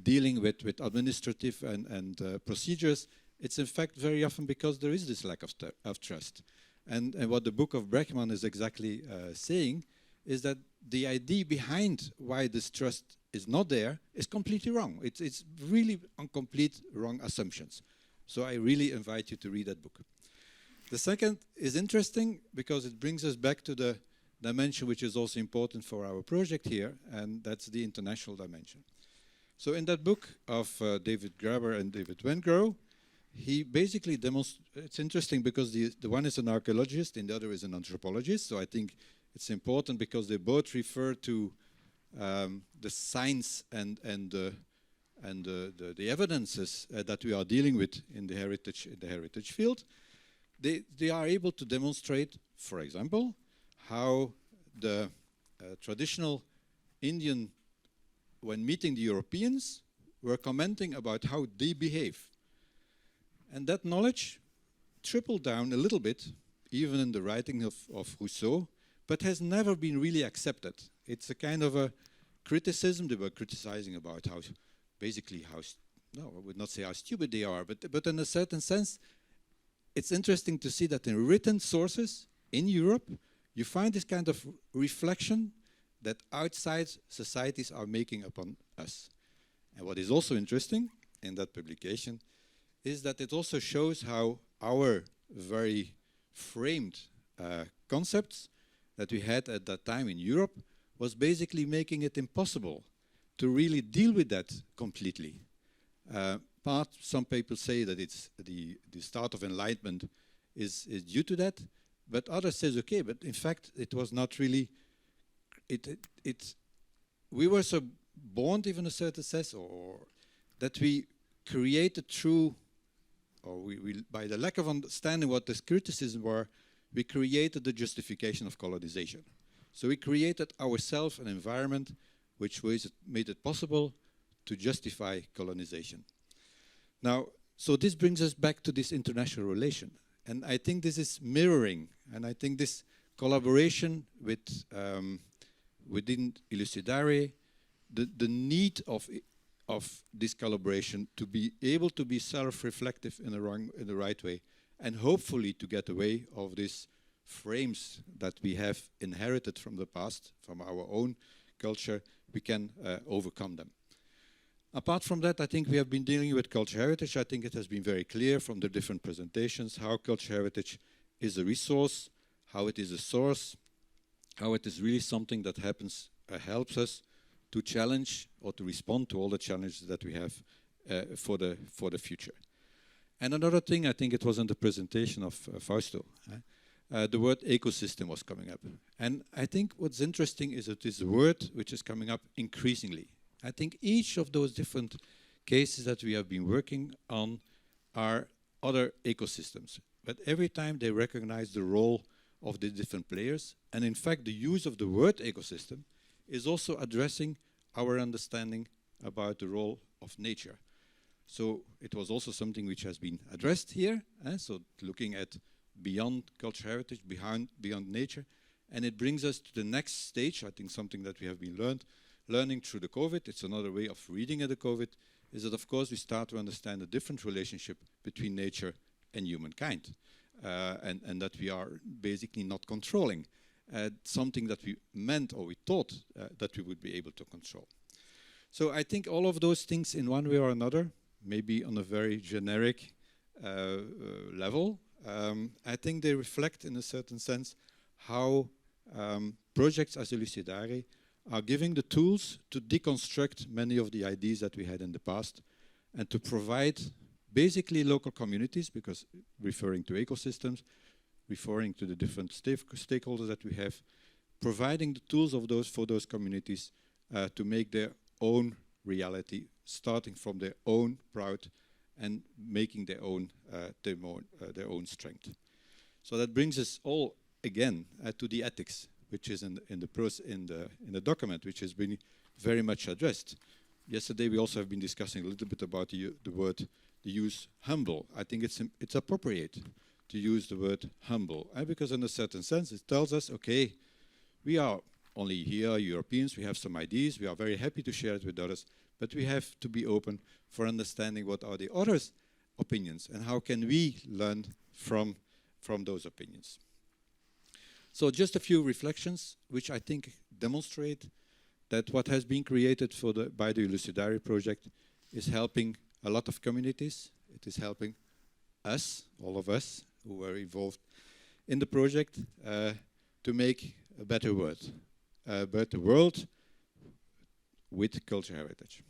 dealing with administrative and procedures, it's in fact very often because there is this lack of trust. And what the book of Bregman is exactly saying is that the idea behind why this trust is not there is completely wrong. It's really on complete wrong assumptions. So I really invite you to read that book. The second is interesting because it brings us back to the dimension which is also important for our project here, and that's the international dimension. So in that book of David Graeber and David Wengrau, he basically demonstrates, it's interesting because the one is an archaeologist and the other is an anthropologist, so I think it's important because they both refer to the science and the evidences that we are dealing with in the heritage field. They are able to demonstrate, for example, how the traditional Indian, when meeting the Europeans, were commenting about how they behave. And that knowledge trickled down a little bit, even in the writing of Rousseau, but has never been really accepted. It's a kind of a criticism. They were criticizing about how, basically how, no, I would not say how stupid they are, but in a certain sense, it's interesting to see that in written sources in Europe, you find this kind of reflection that outside societies are making upon us. And what is also interesting in that publication is that it also shows how our very framed concepts that we had at that time in Europe was basically making it impossible to really deal with that completely. Some people say that it's the start of enlightenment is due to that, but others says, okay, but in fact it was not really, we were so born even a certain sense, or that we created through, or we by the lack of understanding what this criticism were, we created the justification of colonization. So we created ourselves an environment which made it possible to justify colonization. Now, so this brings us back to this international relation. And I think this is mirroring, and I think this collaboration with within ILUCIDARE, the need of this collaboration to be able to be self-reflective in the right way, and hopefully to get away of these frames that we have inherited from the past, from our own culture, we can overcome them. Apart from that, I think we have been dealing with cultural heritage. I think it has been very clear from the different presentations how cultural heritage is a resource, how it is a source, how it is really something that helps us to challenge or to respond to all the challenges that we have for the future. And another thing, I think it was in the presentation of Fausto, the word ecosystem was coming up. And I think what's interesting is that this word which is coming up increasingly. I think each of those different cases that we have been working on are other ecosystems. But every time they recognize the role of the different players. And in fact, the use of the word ecosystem is also addressing our understanding about the role of nature. So it was also something which has been addressed here. So looking at beyond cultural heritage, beyond nature. And it brings us to the next stage, I think something that we have been learning through the COVID. It's another way of reading at the COVID, is that, of course, we start to understand the different relationship between nature and humankind, and that we are basically not controlling something that we meant or we thought that we would be able to control. So I think all of those things in one way or another, maybe on a very generic level, I think they reflect in a certain sense how projects as ILUCIDARE are giving the tools to deconstruct many of the ideas that we had in the past and to provide basically local communities, because referring to ecosystems, referring to the different stakeholders that we have, providing the tools of those for those communities to make their own reality, starting from their own proud and making their own strength. So that brings us all again to the ethics, which is in the document, which has been very much addressed. Yesterday we also have been discussing a little bit about the use humble. I think it's appropriate to use the word humble, because in a certain sense it tells us, okay, we are only here, Europeans, we have some ideas, we are very happy to share it with others, but we have to be open for understanding what are the others' opinions and how can we learn from those opinions. So just a few reflections which I think demonstrate that what has been created by the ILUCIDARE project is helping a lot of communities. It is helping us, all of us who were involved in the project, to make a better world with cultural heritage.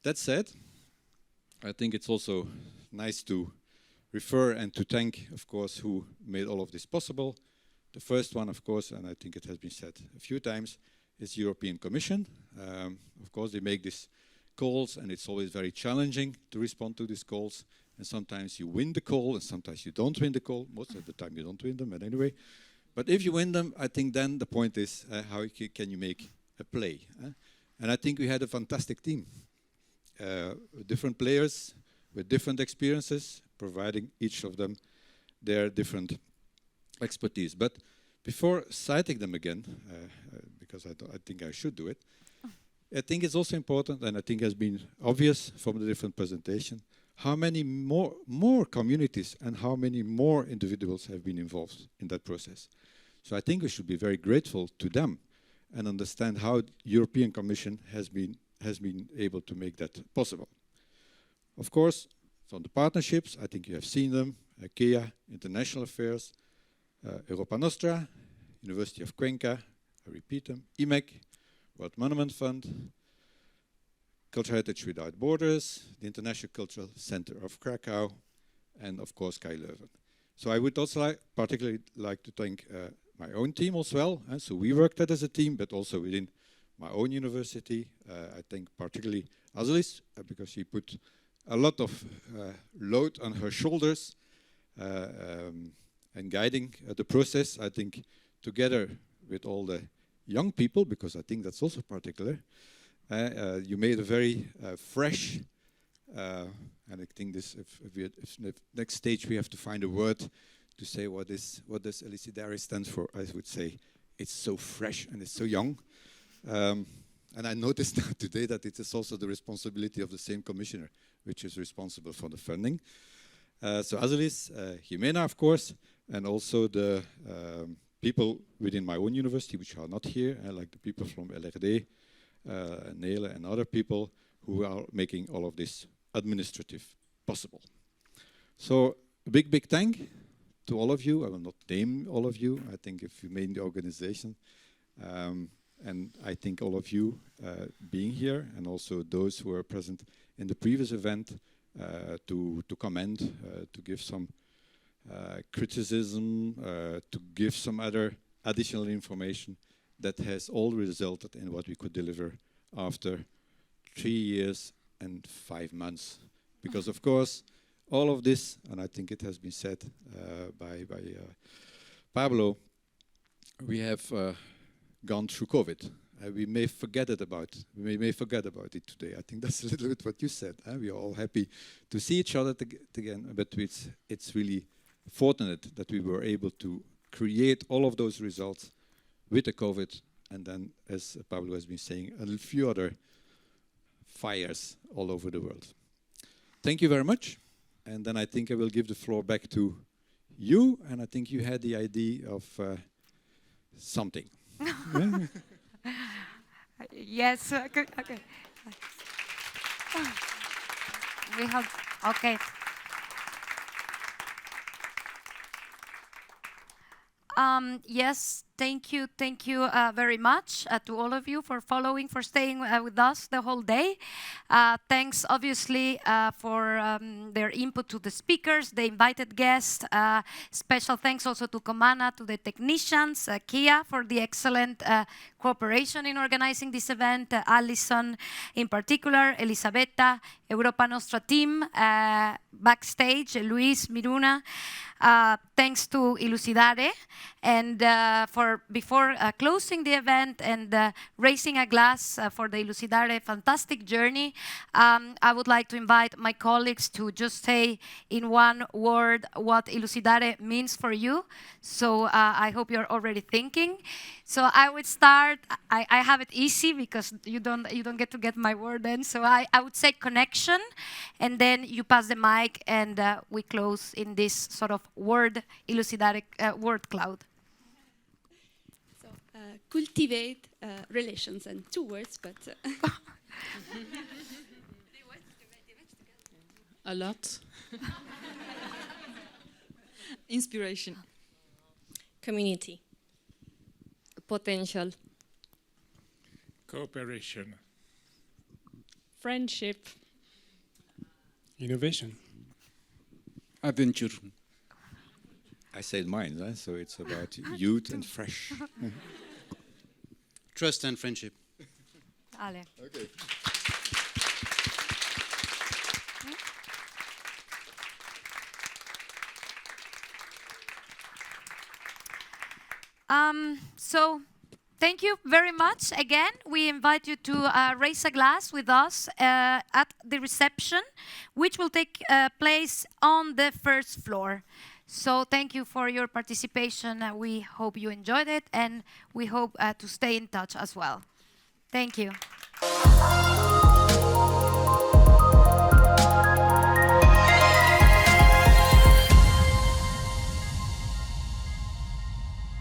That said, I think it's also nice to refer and to thank, of course, who made all of this possible. The first one, of course, and I think it has been said a few times, is the European Commission. Of course, they make these calls, and it's always very challenging to respond to these calls. And sometimes you win the call, and sometimes you don't win the call. Most of the time you don't win them, but anyway. But if you win them, I think then the point is how can you make a play? And I think we had a fantastic team. Different players with different experiences, providing each of them their different expertise. But before citing them again, because I think I should do it, I think it's also important, and I think has been obvious from the different presentation, how many more communities and how many more individuals have been involved in that process. So I think we should be very grateful to them and understand how the European Commission has been able to make that possible. Of course, from the partnerships, I think you have seen them, IKEA, International Affairs, Europa Nostra, University of Cuenca, I repeat them, IMEC, World Monument Fund, Cultural Heritage Without Borders, the International Cultural Center of Krakow, and of course KU Leuven. So I would also particularly like to thank my own team as well. So we worked as a team, but also within my own university. I thank particularly Azelis, because she put a lot of load on her shoulders and guiding the process, I think, together with all the young people, because I think that's also particular. You made a very fresh, and I think this, if next stage we have to find a word to say what does ILUCIDARE stand for, I would say it's so fresh and it's so young. And I noticed now today that it is also the responsibility of the same commissioner, which is responsible for the funding. So Azelis, Jimena, of course, and also the people within my own university, which are not here, like the people from LRD, Nele and other people who are making all of this administrative possible. So a big thank to all of you. I will not name all of you. I think if you made the organization, and I think all of you being here, and also those who were present in the previous event, to comment, to give some criticism, to give some other additional information that has all resulted in what we could deliver after 3 years and 5 months. Because of course, all of this, and I think it has been said by Pablo, we have gone through COVID. We may forget about it today. I think that's a little bit what you said. We are all happy to see each other again, but it's really fortunate that we were able to create all of those results with the COVID, and then, as Pablo has been saying, a few other fires all over the world. Thank you very much. And then I think I will give the floor back to you. And I think you had the idea of something. Yes. Okay. We have. Okay. Yes, thank you very much to all of you for following, for staying with us the whole day. Thanks, obviously, for their input to the speakers, the invited guests. Special thanks also to Comana, to the technicians, Kia for the excellent cooperation in organizing this event, Alison in particular, Elisabetta, Europa Nostra team, backstage, Luis, Miruna. Thanks to ILUCIDARE, and before closing the event and raising a glass for the ILUCIDARE fantastic journey, I would like to invite my colleagues to just say in one word what ILUCIDARE means for you. So I hope you're already thinking. So I would start. I have it easy because you don't get my word then. So I would say connection, and then you pass the mic, and we close in this sort of word ILUCIDARE word cloud. So cultivate relations, and 2 words, but a lot. Inspiration. Community. Potential. Cooperation. Friendship. Innovation. Adventure. I said mine, so it's about youth and fresh. Trust and friendship. Ale. Okay. So thank you very much. Again, we invite you to raise a glass with us at the reception, which will take place on the first floor. So thank you for your participation. We hope you enjoyed it, and we hope to stay in touch as well. Thank you.